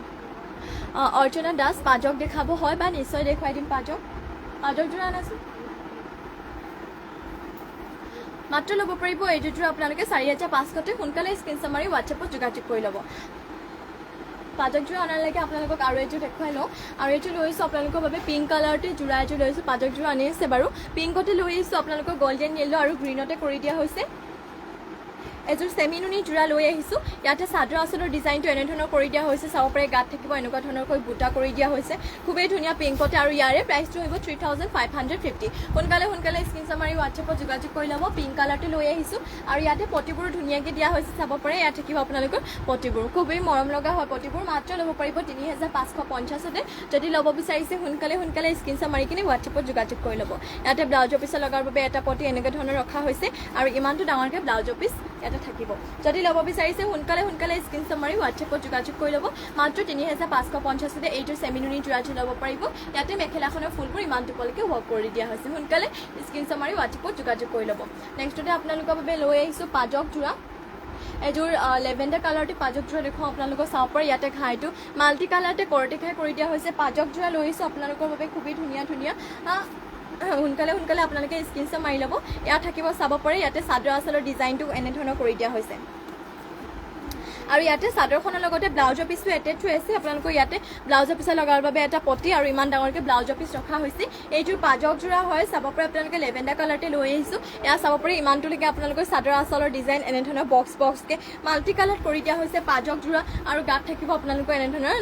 অৰ্চনা দাস পাজক দেখাব হয় বা নিশ্চয় দেখুৱাই দিম পাজক জোৰা আনাচোন মাত্ৰ ল'ব পাৰিব এইযোৰ জোৰা আপোনালোকে 4500 সোনকালে স্ক্ৰীনশ্বট মাৰি হোৱাটছএপত যোগাযোগ কৰি ল'ব পাজক জোৰা অনালৈকে আপোনালোকক আৰু এযোৰ দেখুৱাই লওঁ আৰু এইযোৰ লৈ আহিছোঁ আপোনালোকৰ বাবে পিংক কালাৰতে জোৰা এযোৰ লৈ আহিছোঁ পাজক জোৰা আনি আছে বাৰু পিংকতে লৈ আহিছোঁ আপোনালোকৰ গল্ডেন য়েল্লো আৰু গ্ৰীণতে কৰি দিয়া হৈছে এযোৰ চেমিনুনি জোৰা লৈ আহিছোঁ ইয়াতে চাদৰ আঁচলৰ ডিজাইনটো এনেধৰণৰ কৰি দিয়া হৈছে চাব পাৰে গাত থাকিব এনেকুৱা ধৰণৰকৈ বুটা কৰি দিয়া হৈছে খুবেই ধুনীয়া পিংকতে আৰু ইয়াৰে প্ৰাইচটো আহিব 3550 সোনকালে স্ক্ৰীনশ্বট মাৰি হোৱাটছএপত যোগাযোগ কৰি ল'ব পিংক কালাৰটো লৈ আহিছোঁ আৰু ইয়াতে পটিবোৰ ধুনীয়াকৈ দিয়া হৈছে চাব পাৰে ইয়াত থাকিব আপোনালোকৰ পটিবোৰ খুবেই মৰম লগা হয় পটিবোৰ মাত্ৰ ল'ব পাৰিব 3550 যদি ল'ব বিচাৰিছে সোনকালে স্ক্ৰীনশ্বট মাৰি কিনে হোৱাটছএপত যোগাযোগ কৰি ল'ব ইয়াতে ব্লাউজৰ পিচৰ লগাৰ বাবে এটা পটি এনেকুৱা ধৰণৰ ৰখা হৈছে আৰু ইমানটো ডাঙৰকৈ ব্লাউজৰ পিচ ইয়াতে থাকিব যদি ল'ব বিচাৰিছে সোনকালে স্ক্ৰীনশ্বট মাৰি হোৱাটছএপত যোগাযোগ কৰি ল'ব মাত্ৰ 3550 এইযোৰ চেমিনুনি জোৰাযোৰ ল'ব পাৰিব ইয়াতে মেখেলাখনৰ ফুলবোৰ ইমানটো পলকে ৱৰ্ক কৰি দিয়া হৈছে সোনকালে স্ক্ৰীনশ্বট মাৰি হোৱাটছএপত যোগাযোগ কৰি ল'ব নেক্সটতে আপোনালোকৰ বাবে লৈ আহিছোঁ পাজক জোৰা এযোৰ লেভেণ্ডাৰ কালাৰতে পাজক জোৰা দেখুৱাওঁ আপোনালোকক চাব পাৰে ইয়াতে ঘাইটো মাল্টি কালাৰতে কৰটি ঘাই কৰি দিয়া হৈছে পাজক জোৰা লৈ আহিছোঁ আপোনালোকৰ বাবে খুবেই ধুনীয়া সোনকালে আপোনালোকে স্ক্ৰীনশ্বট মাৰি ল'ব ইয়াত থাকিব চাব পাৰে ইয়াতে চাদৰ আঁচলৰ ডিজাইনটো এনেধৰণৰ কৰি দিয়া হৈছে আৰু ইয়াতে চাদৰখনৰ লগতে ব্লাউজৰ পিচটো এটেচ হৈ আছে আপোনালোকৰ ইয়াতে ব্লাউজৰ পিচৰ লগাৰ বাবে এটা পটি আৰু ইমান ডাঙৰকৈ ব্লাউজৰ পিচ ৰখা হৈছে এইযোৰ পাজক জোৰা হয় চাব পাৰে আপোনালোকে লেভেণ্ডাৰ কালাৰতে লৈ আহিছোঁ এয়া চাব পাৰে ইমানটোলৈকে আপোনালোকৰ চাদৰ আঁচলৰ ডিজাইন এনেধৰণৰ বক্সকৈ মাল্টি কালাৰ কৰি দিয়া হৈছে পাজক জোৰা আৰু গাত থাকিব আপোনালোকৰ এনেধৰণৰ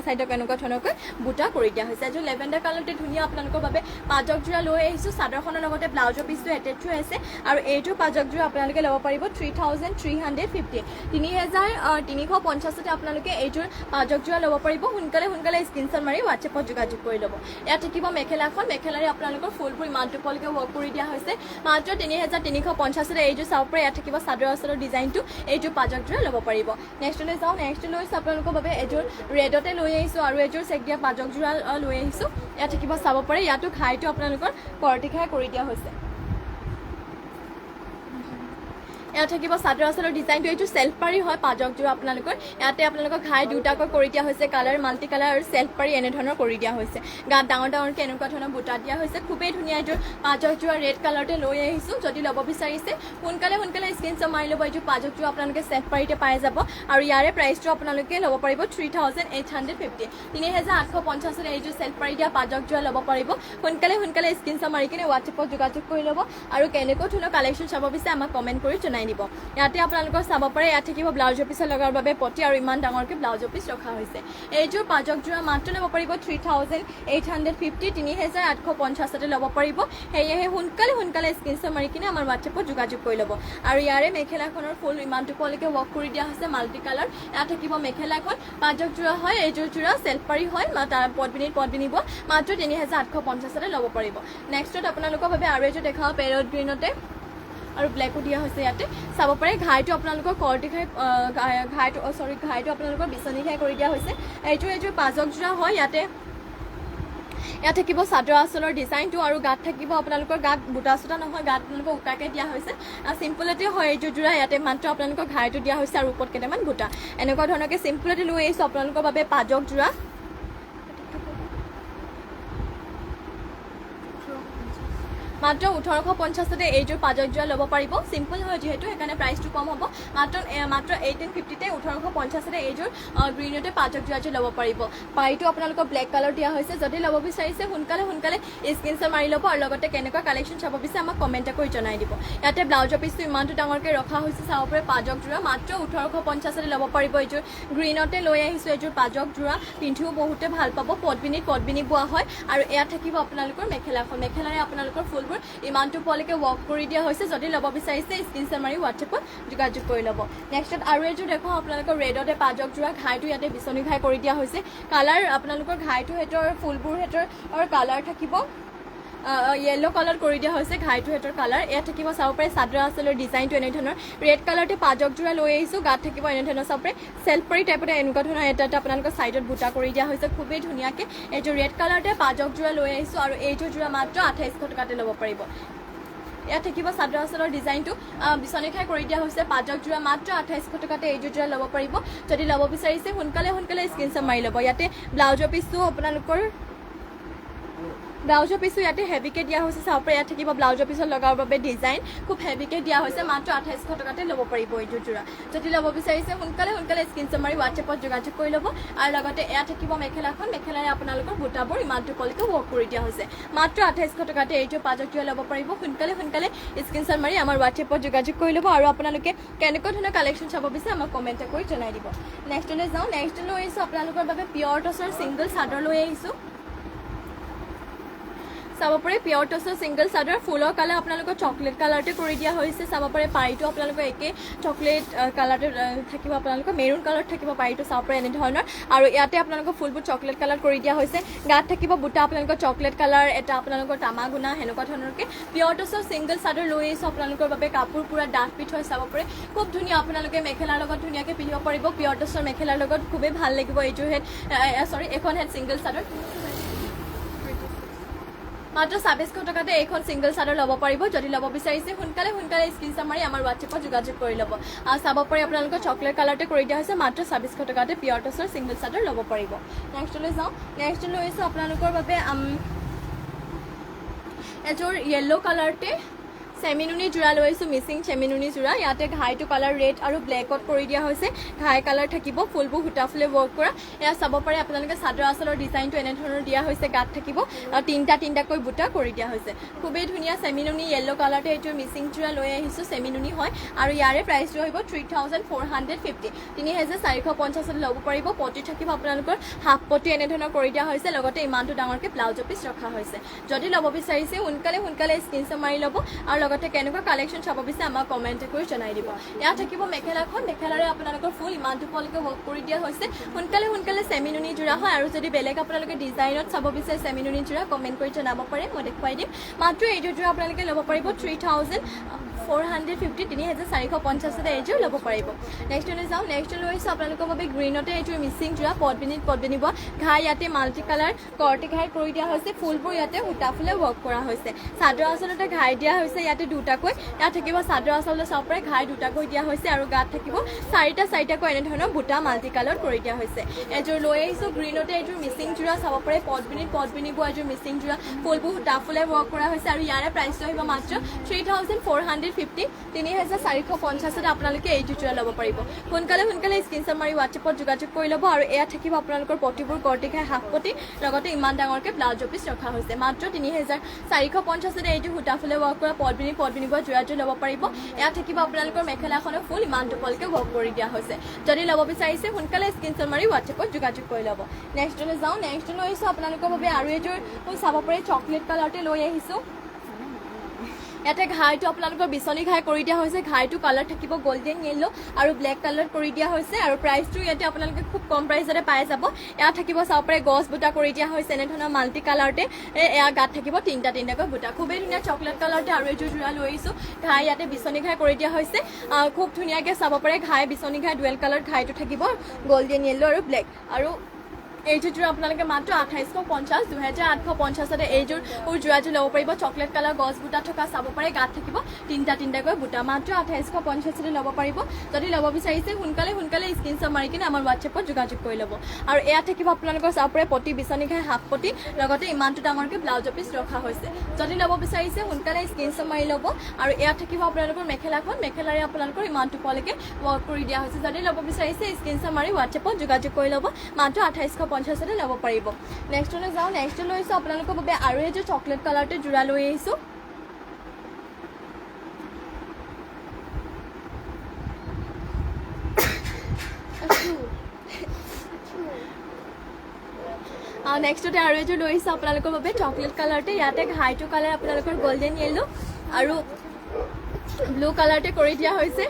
চাইডক এনেকুৱা ধৰণৰকৈ বুটা কৰি দিয়া হৈছে এযোৰ লেভেণ্ডাৰ কালাৰতে ধুনীয়া আপোনালোকৰ বাবে পাজক জোৰা লৈ আহিছোঁ চাদৰখনৰ লগতে ব্লাউজৰ পিচটো এটেচ হৈ আছে আৰু এইযোৰ পাজক জোৰা আপোনালোকে ল'ব পাৰিব 3350 3350 আপোনালোকে এইযোৰ পাজক জোৰা ল'ব পাৰিব সোনকালে স্ক্ৰীনশ্বট মাৰি হোৱাটছএপত যোগাযোগ কৰি ল'ব ইয়াত থাকিব মেখেলাখন মেখেলাৰে আপোনালোকৰ ফুলবোৰ ইমানটো পলকে ৱৰ্ক কৰি দিয়া হৈছে মাত্ৰ 3350 এইযোৰ চাব পাৰে ইয়াত থাকিব চাদৰ আঁচলৰ ডিজাইনটো এইযোৰ পাজক জোৰা ল'ব পাৰিব নেক্সটলৈ যাওঁ নেক্সট লৈছোঁ আপোনালোকৰ বাবে এযোৰ ৰেডতে লৈ আহিছোঁ আৰু এযোৰ চেক দিয়া পাজক জোৰা লৈ আহিছোঁ ইয়াত থাকিব চাব পাৰে ইয়াতো ঘাইটো আপোনালোকৰ কৰটি ঘাই কৰি দিয়া হৈছে এয়া থাকিব চাদৰ আচলৰ ডিজাইনটো এইটো চেল্ফ পাৰি হয় পাজকযোৰা আপোনালোকৰ ইয়াতে আপোনালোকৰ ঘাই দুটাকৈ কৰি দিয়া হৈছে কালাৰ মাল্টি কালাৰ আৰু চেল্ফ পাৰি এনেধৰণৰ কৰি দিয়া হৈছে গাত ডাঙৰ ডাঙৰকৈ এনেকুৱা ধৰণৰ বুটা দিয়া হৈছে খুবেই ধুনীয়া এইটো পাজকযোৰা ৰেড কালাৰতে লৈ আহিছোঁ যদি ল'ব বিচাৰিছে সোনকালে স্ক্ৰীনশ্বট মাৰি ল'ব এইটো পাজকযোৰা আপোনালোকে চেল্ফ পাৰিতে পাই যাব আৰু ইয়াৰে প্ৰাইচটো আপোনালোকে ল'ব পাৰিব 3850 3850 এইটো চেল্ফ পাৰি দিয়া পাজকযোৰা ল'ব পাৰিব সোনকালে স্ক্ৰীনশ্বট মাৰি কিনে হোৱাটছএপত যোগাযোগ কৰি ল'ব আৰু কেনেকুৱা ধৰণৰ কালেকশ্যন চাব বিচাৰে আমাক কমেণ্ট কৰি জনাই দিব ইয়াতে আপোনালোকৰ চাব পাৰে ইয়াত থাকিব ব্লাউজৰ পিছত লগাৰ বাবে পটি আৰু ইমান ডাঙৰকৈ ব্লাউজৰ পিছ ৰখা হৈছে এইযোৰ পাজকযোৰা মাত্ৰ ল'ব পাৰিব 3850 3850 ল'ব পাৰিব সেয়েহে সোনকালে স্ক্ৰীনশ্বট মাৰি কিনে আমাৰ হোৱাটছএপত যোগাযোগ কৰি ল'ব আৰু ইয়াৰে মেখেলাখনৰ ফুল ইমানটোলৈকে ৱৰ্ক কৰি দিয়া হৈছে মাল্টি কালাৰ ইয়াত থাকিব মেখেলাখন পাজকযোৰা হয় এইযোৰ যোৰা চেল্ফ পাৰি হয় তাৰ পদ্মিনীব মাত্ৰ 3850 ল'ব পাৰিব নেক্সটত আপোনালোকৰ বাবে আৰু এযোৰ দেখাওঁ পেৰট গ্ৰীণতে আৰু ব্লেকো দিয়া হৈছে ইয়াতে চাব পাৰে ঘাইটো আপোনালোকৰ ঘাইটো আপোনালোকৰ বিচনী ঘাই কৰি দিয়া হৈছে এইযোৰ পাজকযোৰা হয় ইয়াত থাকিব চাদৰ আচলৰ ডিজাইনটো আৰু গাত থাকিব আপোনালোকৰ গাত বুটা চুটা নহয় গাত আপোনালোকৰ উটাকে দিয়া হৈছে চিম্পলতে হয় এইযোৰ যোৰা ইয়াতে মাত্ৰ আপোনালোকৰ ঘাইটো দিয়া হৈছে আৰু ওপৰত কেইটামান বুটা এনেকুৱা ধৰণৰকৈ চিম্পলতে লৈ আহিছোঁ আপোনালোকৰ বাবে পাজকযোৰা মাত্ৰ 1850 এইযোৰ পাজকযোৰা ল'ব পাৰিব চিম্পল হয় যিহেতু সেইকাৰণে প্ৰাইচটো কম হ'ব মাত্ৰ 1850 1850 এইযোৰ গ্ৰীণতে পাজকযোৰাযোৰ ল'ব পাৰিব পাইটো আপোনালোকৰ ব্লেক কালাৰ দিয়া হৈছে যদি ল'ব বিচাৰিছে সোনকালে স্ক্ৰীনশ্বট মাৰি ল'ব আৰু লগতে কেনেকুৱা কালেকশ্যন চাব বিচাৰে আমাক কমেণ্ট কৰি জনাই দিব ইয়াতে ব্লাউজৰ পিচটো ইমানটো ডাঙৰকৈ ৰখা হৈছে চাব পাৰে পাজকযোৰা মাত্ৰ 1850 ল'ব পাৰিব এইযোৰ গ্ৰীণতে লৈ আহিছোঁ এইযোৰ পাজকযোৰা পিন্ধিও বহুতে ভাল পাব পদ্মিনী বোৱা হয় আৰু ইয়াত থাকিব আপোনালোকৰ মেখেলাৰে আপোনালোকৰ ফুলবোৰ ইমানটোলৈকে ৱৰ্ক কৰি দিয়া হৈছে যদি ল'ব বিচাৰিছে স্ক্ৰীনশ্বট মাৰি হোৱাটছএপত যোগাযোগ কৰি ল'ব নেক্সটত আৰু এযোৰ দেখুৱাওঁ আপোনালোকৰ ৰেডতে পাজকযোৰা ঘাইটো ইয়াতে বিচনী ঘাই কৰি দিয়া হৈছে কালাৰ আপোনালোকৰ ঘাইটো হেঁতৰ ফুলবোৰ হেঁতৰ কালাৰ থাকিব येलो কালাৰ কৰি দিয়া হৈছে ঘাইটো হেঁতৰ কালাৰ ইয়াত থাকিব চাব পাৰে চাদৰ আচলৰ ডিজাইনটো এনেধৰণৰ ৰেড কালাৰতে পাজকযোৰা লৈ আহিছোঁ গাত থাকিব এনেধৰণৰ চাব পাৰে চেল্ফ পাৰি টাইপতে এনেকুৱা ধৰণৰ এটা আপোনালোকৰ ছাইডত বুটা কৰি দিয়া হৈছে খুবেই ধুনীয়াকৈ এইযোৰ ৰেড কালাৰতে পাজকযোৰা লৈ আহিছোঁ আৰু এইযোৰ যোৰা মাত্ৰ 2800 টকাতে ল'ব পাৰিব ইয়াত থাকিব চাদৰ আচলৰ ডিজাইনটো বিচনী খাই কৰি দিয়া হৈছে পাজকযোৰা মাত্ৰ 2800 টকাতে এইযোৰ যোৰা ল'ব পাৰিব যদি ল'ব বিচাৰিছে সোনকালে স্ক্ৰীনশ্বট মাৰি ল'ব ইয়াতে ব্লাউজৰ পিচটো আপোনালোকৰ ব্লাউজৰ পিছো ইয়াতে হেভিকে দিয়া হৈছে চাব পাৰে ইয়াত থাকিব ব্লাউজৰ পিছত লগাৰ বাবে ডিজাইন খুব হেভিকে দিয়া হৈছে মাত্ৰ 2800 টকাতে ল'ব পাৰিব এইযোৰ যোৰা যদি ল'ব বিচাৰিছে সোনকালে স্ক্ৰীনশ্বট মাৰি হোৱাটছএপত যোগাযোগ কৰি ল'ব আৰু লগতে ইয়াত থাকিব মেখেলাৰে আপোনালোকৰ বুটাবোৰ ইমানটোলৈকে ৱৰ্ক কৰি দিয়া হৈছে মাত্ৰ 2800 টকাতে এইযোৰ পাজকযোৰা ল'ব পাৰিব সোনকালে স্ক্ৰীনশ্বট মাৰি আমাৰ হোৱাটছএপত যোগাযোগ কৰি ল'ব আৰু আপোনালোকে কেনেকুৱা ধৰণৰ কালেকশ্যন চাব বিচাৰে আমাক কমেণ্ট কৰি জনাই দিব নেক্সটলৈ যাওঁ নেক্সট লৈ আহিছোঁ আপোনালোকৰ বাবে পিয়ৰ টচৰ ছিংগল চাদৰ লৈ আহিছোঁ চাব পাৰে পিয়ৰ টচৰ ছিংগল চাদৰ ফুলৰ কালাৰ আপোনালোকৰ চকলেট কালাৰতে কৰি দিয়া হৈছে চাব পাৰে পাৰীটো আপোনালোকৰ একে চকলেট কালাৰতে থাকিব আপোনালোকৰ মেৰুন কালাৰত থাকিব পাৰীটো চাব পাৰে এনেধৰণৰ আৰু ইয়াতে আপোনালোকৰ ফুলবোৰ চকলেট কালাৰ কৰি দিয়া হৈছে গাত থাকিব বুটা আপোনালোকৰ চকলেট কালাৰ এটা আপোনালোকৰ তামাগুনা সেনেকুৱা ধৰণৰকৈ পিয়ৰ টচৰ ছিংগল চাদৰ লৈ আহিছোঁ আপোনালোকৰ বাবে কাপোৰ পুৰা ডাঠ পিঠ হৈ চাব পাৰে খুব ধুনীয়া আপোনালোকে মেখেলাৰ লগত ধুনীয়াকৈ পিন্ধিব পাৰিব পিয়ৰ টচৰ মেখেলাৰ লগত খুবেই ভাল লাগিব এইযোৰ এখন হেড ছিংগল চাদৰ মাত্ৰ 2600 টকাতে এইখন ছিংগল চাদৰ ল'ব পাৰিব যদি ল'ব বিচাৰিছে সোনকালে স্ক্ৰীনশ্বট মাৰি আমাৰ হোৱাটছএপত যোগাযোগ কৰি ল'ব আৰু চাব পাৰে আপোনালোকৰ চকলেট কালাৰতে কৰি দিয়া হৈছে মাত্ৰ 2600 টকাতে পিয়ৰ টচৰ ছিংগল চাদৰ ল'ব পাৰিব নেক্সটলৈ যাওঁ নেক্সট লৈ আহিছোঁ আপোনালোকৰ বাবে এযোৰ য়েল্লো কালাৰতে চেমিনুনি যোৰা লৈ আহিছোঁ মিচিং চেমিনুনি যোৰা ইয়াতে ঘাইটো কালাৰ ৰেড আৰু ব্লেকত কৰি দিয়া হৈছে ঘাই কালাৰ থাকিব ফুলবোৰ সূতা ফুলে ৱৰ্ক কৰা এয়া চাব পাৰে আপোনালোকে চাদৰ আচলৰ ডিজাইনটো এনেধৰণৰ দিয়া হৈছে গাত থাকিব তিনিটাকৈ বুটা কৰি দিয়া হৈছে খুবেই ধুনীয়া চেমিনুনি য়েল্লো কালাৰতে এইযোৰ মিচিং যোৰা লৈ আহিছোঁ চেমিনুনি হয় আৰু ইয়াৰে প্ৰাইচটো আহিব 3450 3450 ল'ব পাৰিব পটি থাকিব আপোনালোকৰ হাফ পটি এনেধৰণৰ কৰি দিয়া হৈছে লগতে ইমানটো ডাঙৰকৈ ব্লাউজৰ পিচ ৰখা হৈছে যদি ল'ব বিচাৰিছে সোনকালে স্ক্ৰীনশ্বট মাৰি ল'ব আৰু লগতে কেনেকুৱা কালেকশ্যন চাব বিচাৰে আমাক কমেণ্ট কৰি জনাই দিব ইয়াত থাকিব মেখেলাৰে আপোনালোকৰ ফুল ইমানটোলৈকে ৱৰ্ক কৰি দিয়া হৈছে সোনকালে চেমিনুনি যোৰা হয় আৰু যদি বেলেগ আপোনালোকে ডিজাইনত চাব বিচাৰে চেমিনুনি যোৰা কমেণ্ট কৰি জনাব পাৰে মই দেখুৱাই দিম মাত্ৰ এইযোৰ যোৰা আপোনালোকে ল'ব পাৰিব 3450 3450 3450 এইযোৰ ল'ব পাৰিব নেক্সটলৈ যাওঁ নেক্সট লৈছোঁ আপোনালোকৰ বাবে গ্ৰীণতে এইযোৰ মিচিং যোৰা পদ্মিনী ঘাই ইয়াতে মাল্টি কালাৰ কৰ্টি ঘাই কৰি দিয়া হৈছে ফুলবোৰ ইয়াতে সূতা ফুলে ৱৰ্ক কৰা হৈছে চাদৰ আঁচলতে ঘাই দিয়া হৈছে ইয়াতে দুটাকৈ ইয়াত থাকিব চাদৰ আঁচলতে চাব পাৰে ঘাই দুটাকৈ দিয়া হৈছে আৰু গাত থাকিব চাৰিটাকৈ এনেধৰণৰ বুটা মাল্টি কালাৰ কৰি দিয়া হৈছে এযোৰ লৈ আহিছোঁ গ্ৰীণতে এইযোৰ মিচিং যোৰা চাব পাৰে পদ্মিনী এযোৰ মিচিং যোৰা ফুলবোৰ সূতা ফুলে ৱৰ্ক কৰা হৈছে আৰু ইয়াৰে প্ৰাইচটো আহিব মাত্ৰ 3450 3450 আপোনালোকে এইযোৰ যোৰা ল'ব পাৰিব সোনকালে স্ক্ৰীনশ্বট মাৰি হোৱাটছএপত যোগাযোগ কৰি ল'ব আৰু এয়া থাকিব আপোনালোকৰ পটিবোৰ কৰ্টি ঘাই হাফ পটি লগতে ইমান ডাঙৰকৈ ব্লাউজৰ পিচ ৰখা হৈছে মাত্ৰ 3450 এইযোৰ সূতা ফুলে ৱৰ্ক কৰা পদ্মিনী যোৰাযোৰ ল'ব পাৰিব এয়া থাকিব আপোনালোকৰ মেখেলাখনৰ ফুল ইমান দুপলকৈ ৱৰ্ক কৰি দিয়া হৈছে যদি ল'ব বিচাৰিছে সোনকালে স্ক্ৰীনশ্বট মাৰি হোৱাটছএপত যোগাযোগ কৰি ল'ব নেক্সটলৈ যাওঁ নেক্সট লৈ আহিছোঁ আপোনালোকৰ বাবে আৰু এযোৰ চাব পাৰে চকলেট কালাৰতে লৈ আহিছোঁ ইয়াতে ঘাইটো আপোনালোকৰ বিচনী ঘাই কৰি দিয়া হৈছে ঘাইটো কালাৰ থাকিব গোল্ডেন য়েল্লো আৰু ব্লেক কালাৰ কৰি দিয়া হৈছে আৰু প্ৰাইচটো ইয়াতে আপোনালোকে খুব কম প্ৰাইচতে পাই যাব এয়া থাকিব চাব পাৰে গছ বুটা কৰি দিয়া হৈছে এনেধৰণৰ মাল্টি কালাৰতে এয়া গাত থাকিব তিনিটাকৈ বুটা খুবেই ধুনীয়া চকলেট কালাৰতে আৰু এযোৰ যোৰা লৈ আহিছোঁ ঘাই ইয়াতে বিচনী ঘাই কৰি দিয়া হৈছে খুব ধুনীয়াকৈ চাব পাৰে ঘাই বিচনী ঘাই ডুৱেল কালাৰ ঘাইটো থাকিব গোল্ডেন য়েল্লো আৰু ব্লেক আৰু এইযোৰ যোৰা আপোনালোকে মাত্ৰ 2850 2850 এইযোৰ যোৰাযোৰ ল'ব পাৰিব চকলেট কালাৰ গছ বুটা থকা চাব পাৰে গাত থাকিব তিনিটাকৈ বুটা মাত্ৰ 2850 ল'ব পাৰিব যদি ল'ব বিচাৰিছে সোনকালে স্ক্ৰীনশ্বট মাৰি কিনে আমাৰ হোৱাটছএপত যোগাযোগ কৰি ল'ব আৰু এয়া থাকিব আপোনালোকৰ চাব পাৰে পটি বিচনী ঘাই হাফ পটি লগতে ইমানটো ডাঙৰকৈ ব্লাউজৰ পিচ ৰখা হৈছে যদি ল'ব বিচাৰিছে সোনকালে স্ক্ৰীনশ্বট মাৰি ল'ব আৰু এয়া থাকিব আপোনালোকৰ মেখেলাৰে আপোনালোকৰ ইমানটো পোৱালৈকে ৱৰ্ক কৰি দিয়া হৈছে যদি ল'ব বিচাৰিছে স্ক্ৰীনশ্বট মাৰি হোৱাটছএপত যোগাযোগ কৰি ল'ব মাত্ৰ 2850 ল'ব পাৰিব নেক্সটলৈ যাওঁ নেক্সট লৈ আহিছোঁ আপোনালোকৰ বাবে আৰু এযোৰ চকলেট কালাৰতে যোৰা লৈ আহিছোঁ নেক্সটতে আৰু এযোৰ লৈ আহিছোঁ আপোনালোকৰ বাবে চকলেট কালাৰতে ইয়াতে ঘাইটো কালাৰ আপোনালোকৰ গোল্ডেন য়েল্লো আৰু ব্লু কালাৰতে কৰি দিয়া হৈছে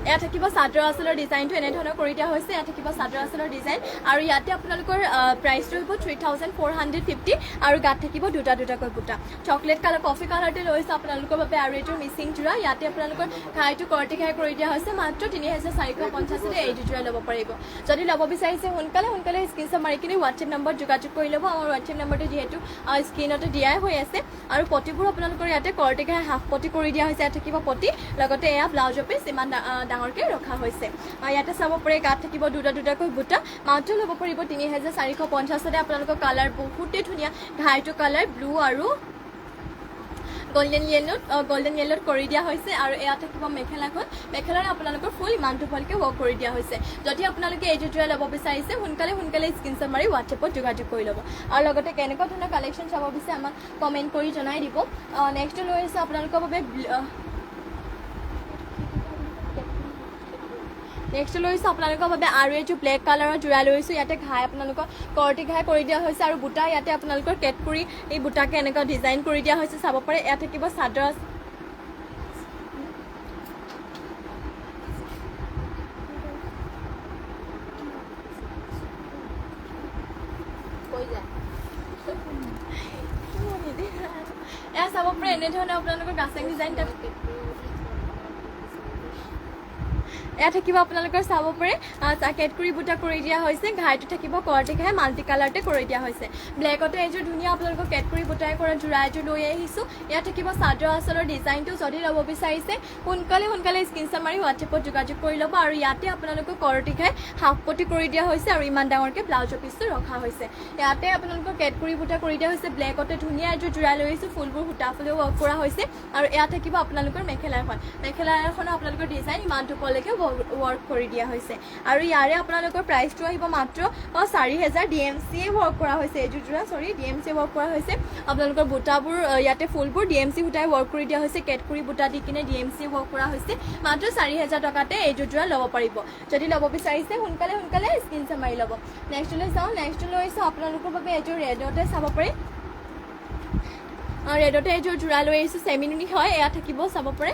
এয়া থাকিব চাদৰ আঁচলৰ ডিজাইনটো এনেধৰণৰ কৰি দিয়া হৈছে এয়া থাকিব চাদৰ আঁচলৰ ডিজাইন আৰু ইয়াতে আপোনালোকৰ প্ৰাইচটো হ'ব 3450 আৰু গাত থাকিব দুটাকৈ বুটা চকলেট কালাৰ কফি কালাৰতে লৈছে আপোনালোকৰ বাবে আৰু এযোৰ মিচিং যোৰা ইয়াতে আপোনালোকৰ ঘাইটো কৰ্টি ঘাই কৰি দিয়া হৈছে মাত্ৰ 3450 এইযোৰ যোৰা ল'ব পাৰিব যদি ল'ব বিচাৰিছে সোনকালে স্ক্ৰীনশ্বট মাৰি কিনে হোৱাটছএপ নম্বৰত যোগাযোগ কৰি ল'ব আমাৰ হোৱাটছএপ নম্বৰটো যিহেতু স্ক্ৰীনতে দিয়াই হৈ আছে আৰু পটিবোৰ আপোনালোকৰ ইয়াতে কৰ্টি ঘাই হাফ পটি কৰি দিয়া হৈছে ইয়াত থাকিব পটি লগতে এয়া ব্লাউজৰ পিচ ইমান ডাঙৰকৈ ৰখা হৈছে ইয়াতে চাব পাৰে গাত থাকিব দুটাকৈ বুটা মাত্ৰ ল'ব পাৰিব 3450 আপোনালোকৰ কালাৰ বহুতেই ধুনীয়া ঘাইটো কালাৰ ব্লু আৰু গোল্ডেন য়েল্লোত কৰি দিয়া হৈছে আৰু এয়া থাকিব মেখেলাৰে আপোনালোকৰ ফুল ইমানটো ভালকৈ ৱৰ্ক কৰি দিয়া হৈছে যদি আপোনালোকে এইযোৰ যোৰা ল'ব বিচাৰিছে সোনকালে স্ক্ৰীনশ্বট মাৰি হোৱাটছএপত যোগাযোগ কৰি ল'ব আৰু লগতে কেনেকুৱা ধৰণৰ কালেকশ্যন চাব বিচাৰে আমাক কমেণ্ট কৰি জনাই দিব নেক্সট লৈ আহিছোঁ আপোনালোকৰ বাবে নেক্সট লৈছোঁ আপোনালোকৰ বাবে আৰু এযোৰ ব্লেক কালাৰৰ যোৰা লৈছোঁ ইয়াতে ঘাই আপোনালোকৰ কৰ্টি ঘাই কৰি দিয়া হৈছে আৰু বুটা ইয়াতে আপোনালোকৰ কেট কৰি এই বুটাকে এনেকুৱা ডিজাইন কৰি দিয়া হৈছে চাব পাৰে ইয়াত থাকিব চাদৰ এয়া চাব পাৰে এনেধৰণৰ আপোনালোকৰ গাছেং ডিজাইন এয়া থাকিব আপোনালোকৰ চাব পাৰে কেট কৰি বুটা কৰি দিয়া হৈছে ঘাইটো থাকিব কৰ্টি ঘাই মাল্টি কালাৰতে কৰি দিয়া হৈছে ব্লেকতে এইযোৰ ধুনীয়া আপোনালোকৰ কেট কৰি বুটাই কৰা যোৰা এযোৰ লৈ আহিছোঁ ইয়াত থাকিব চাদৰ আঁচলৰ ডিজাইনটো যদি ল'ব বিচাৰিছে সোনকালে স্ক্ৰীনশ্বট মাৰি হোৱাটছএপত যোগাযোগ কৰি ল'ব আৰু ইয়াতে আপোনালোকৰ কৰ্টি ঘাই হাফ পটি কৰি দিয়া হৈছে আৰু ইমান ডাঙৰকৈ ব্লাউজৰ পিচটো ৰখা হৈছে ইয়াতে আপোনালোকৰ কেট কৰি বুটা কৰি দিয়া হৈছে ব্লেকতে ধুনীয়া এযোৰ যোৰা লৈ আহিছোঁ ফুলবোৰ সূতা ফুলেও ৱৰ্ক কৰা হৈছে আৰু এয়া থাকিব আপোনালোকৰ মেখেলাখনৰ আপোনালোকৰ ডিজাইন ইমানটো ওপৰলৈকে ৱৰ্ক কৰি দিয়া হৈছে আৰু ইয়াৰে আপোনালোকৰ প্ৰাইচটো আহিব মাত্ৰ 4000 DMC ৱৰ্ক কৰা হৈছে এইযোৰ যোৰা DMC ৱৰ্ক কৰা হৈছে আপোনালোকৰ বুটাবোৰ ইয়াতে ফুলবোৰ DMC বুটাই ৱৰ্ক কৰি দিয়া হৈছে কেট কৰি বুটা দি কিনে DMC ৱৰ্ক কৰা হৈছে মাত্ৰ 4000 টকাতে এইযোৰ যোৰা ল'ব পাৰিব যদি ল'ব বিচাৰিছে সোনকালে স্ক্ৰীনশ্বট মাৰি ল'ব নেক্সটলৈ যাওঁ নেক্সট লৈছোঁ আপোনালোকৰ বাবে এইযোৰ ৰেডতে চাব পাৰে ৰেডতে এইযোৰ যোৰা লৈ আহিছোঁ চেমিনুনি হয় এয়া থাকিব চাব পাৰে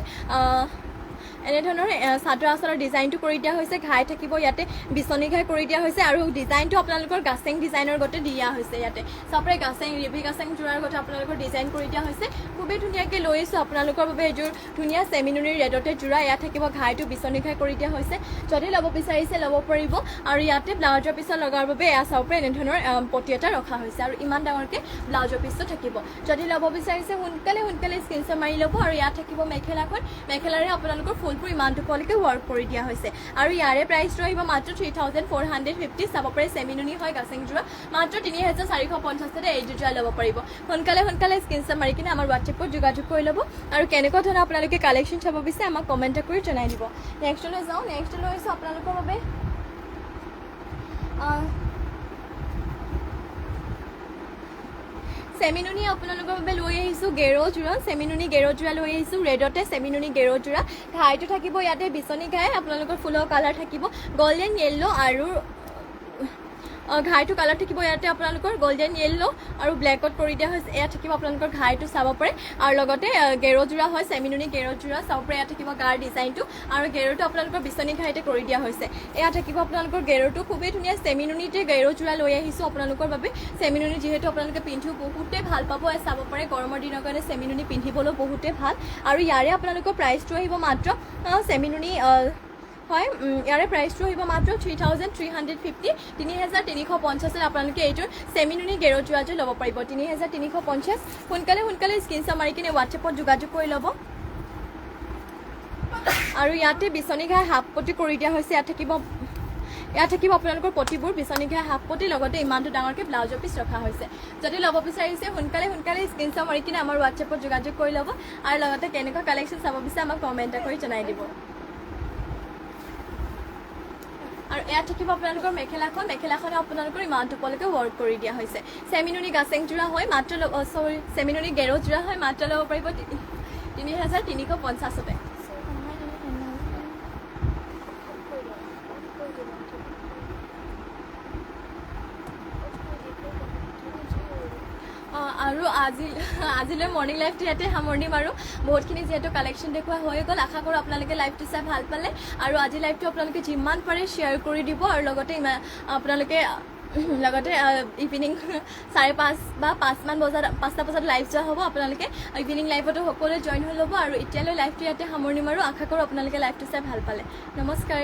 এনেধৰণৰ চাদৰ আচলৰ ডিজাইনটো কৰি দিয়া হৈছে ঘাই থাকিব ইয়াতে বিচনী ঘাই কৰি দিয়া হৈছে আৰু ডিজাইনটো আপোনালোকৰ গাছেং ডিজাইনৰ গতে দিয়া হৈছে ইয়াতে চবৰে গাছেং ৰিভি গাছেং যোৰাৰ গতে আপোনালোকৰ ডিজাইন কৰি দিয়া হৈছে খুবেই ধুনীয়াকৈ লৈ আহিছোঁ আপোনালোকৰ বাবে এযোৰ ধুনীয়া চেমিনুনিৰ ৰেডতে যোৰা ইয়াত থাকিব ঘাইটো বিচনী ঘাই কৰি দিয়া হৈছে যদি ল'ব বিচাৰিছে ল'ব পাৰিব আৰু ইয়াতে ব্লাউজৰ পিছত লগাৰ বাবে এয়া চাব পাৰে এনেধৰণৰ পটি এটা ৰখা হৈছে আৰু ইমান ডাঙৰকৈ ব্লাউজৰ পিছটো থাকিব যদি ল'ব বিচাৰিছে সোনকালে স্ক্ৰীনশ্বট মাৰি ল'ব আৰু ইয়াত থাকিব মেখেলাখন মেখেলাৰে আপোনালোকৰ ফুলবোৰ ইমানটোলৈকে ৱৰ্ক কৰি দিয়া হৈছে আৰু ইয়াৰে প্ৰাইচটো আহিব মাত্ৰ 3450 চাব পাৰে চেমিনুনি হয় গাছেং যোৰা মাত্ৰ 3450 এই যোৰা ল'ব পাৰিব সোনকালে স্ক্ৰীনশ্বট মাৰি কিনে আমাৰ হোৱাটছএপত যোগাযোগ কৰি ল'ব আৰু কেনেকুৱা ধৰণৰ আপোনালোকে কালেকশ্যন চাব বিচাৰে আমাক কমেণ্ট কৰি জনাই দিব নেক্সটলৈ যাওঁ নেক্সট লৈ আহিছোঁ আপোনালোকৰ বাবে চেমিনুনি আপোনালোকৰ বাবে লৈ আহিছোঁ গেৰ যোৰা চেমিনুনি গেৰ যোৰা লৈ আহিছোঁ ৰেডতে চেমিনুনি গেৰ যোৰা ঘাইটো থাকিব ইয়াতে বিচনী ঘাই আপোনালোকৰ ফুলৰ কালাৰ থাকিব গল্ডেন য়েল্ল' আৰু ঘাইটো কালাৰ থাকিব ইয়াতে আপোনালোকৰ গল্ডেন য়েল্ল' আৰু ব্লেকত কৰি দিয়া হৈছে এয়া থাকিব আপোনালোকৰ ঘাইটো চাব পাৰে আৰু লগতে গেৰ যোৰা হয় চেমিনুনি গেৰ যোৰা চাব পাৰে ইয়াত থাকিব গাৰ ডিজাইনটো আৰু গেৰটো আপোনালোকৰ বিচনী ঘাইতে কৰি দিয়া হৈছে এয়া থাকিব আপোনালোকৰ গেৰটো খুবেই ধুনীয়া চেমিনুনিতে গেৰ যোৰা লৈ আহিছোঁ আপোনালোকৰ বাবে চেমিনুনি যিহেতু আপোনালোকে পিন্ধিও বহুতেই ভাল পাব চাব পাৰে গৰমৰ দিনৰ কাৰণে চেমিনুনি পিন্ধিবলৈও বহুতেই ভাল আৰু ইয়াৰে আপোনালোকৰ প্ৰাইচটো আহিব মাত্ৰ চেমিনুনি হয় ইয়াৰে প্ৰাইচটো আহিব মাত্ৰ 3350 3350 আপোনালোকে এইটোৰ চেমিনুনি গেৰ যোৰাযোৰ ল'ব পাৰিব 3350 সোনকালে স্ক্ৰীনশ্বট মাৰি কিনে হোৱাটছএপত যোগাযোগ কৰি ল'ব আৰু ইয়াতে বিচনী ঘাই হাফ পটি কৰি দিয়া হৈছে ইয়াত থাকিব আপোনালোকৰ পটিবোৰ বিচনী ঘাই হাফ পটি লগতে ইমানটো ডাঙৰকৈ ব্লাউজৰ পিচ ৰখা হৈছে যদি ল'ব বিচাৰিছে সোনকালে স্ক্ৰীনশ্বট মাৰি কিনে আমাৰ হোৱাটছএপত যোগাযোগ কৰি ল'ব আৰু লগতে কেনেকুৱা কালেকশ্যন চাব বিচাৰে আমাক কমেণ্ট কৰি জনাই দিব আৰু ইয়াত থাকিব আপোনালোকৰ মেখেলাখনে আপোনালোকৰ ইমানটোলৈকে ৱৰ্ক কৰি দিয়া হৈছে চেমিনুনি গাছেং যোৰা হয় মাত্ৰ চেমিনুনি গেৰ যোৰা হয় মাত্ৰ ল'ব পাৰিব 3350 আৰু আজিলৈ মৰ্ণিং লাইফটো ইয়াতে সামৰণি মাৰোঁ বহুতখিনি যিহেতু কালেকশ্যন দেখুওৱা হৈ গ'ল আশা কৰোঁ আপোনালোকে লাইভটো চাই ভাল পালে আৰু আজি লাইভটো আপোনালোকে যিমান পাৰে শ্বেয়াৰ কৰি দিব আৰু লগতে আপোনালোকে ইভিনিং 5:30 বা 5টা বজাত লাইভ যোৱা হ'ব আপোনালোকে ইভিনিং লাইভতো সকলোৱে জইন হৈ ল'ব আৰু এতিয়ালৈ লাইভটো ইয়াতে সামৰণি মাৰোঁ আশা কৰোঁ আপোনালোকে লাইভটো চাই ভাল পালে নমস্কাৰ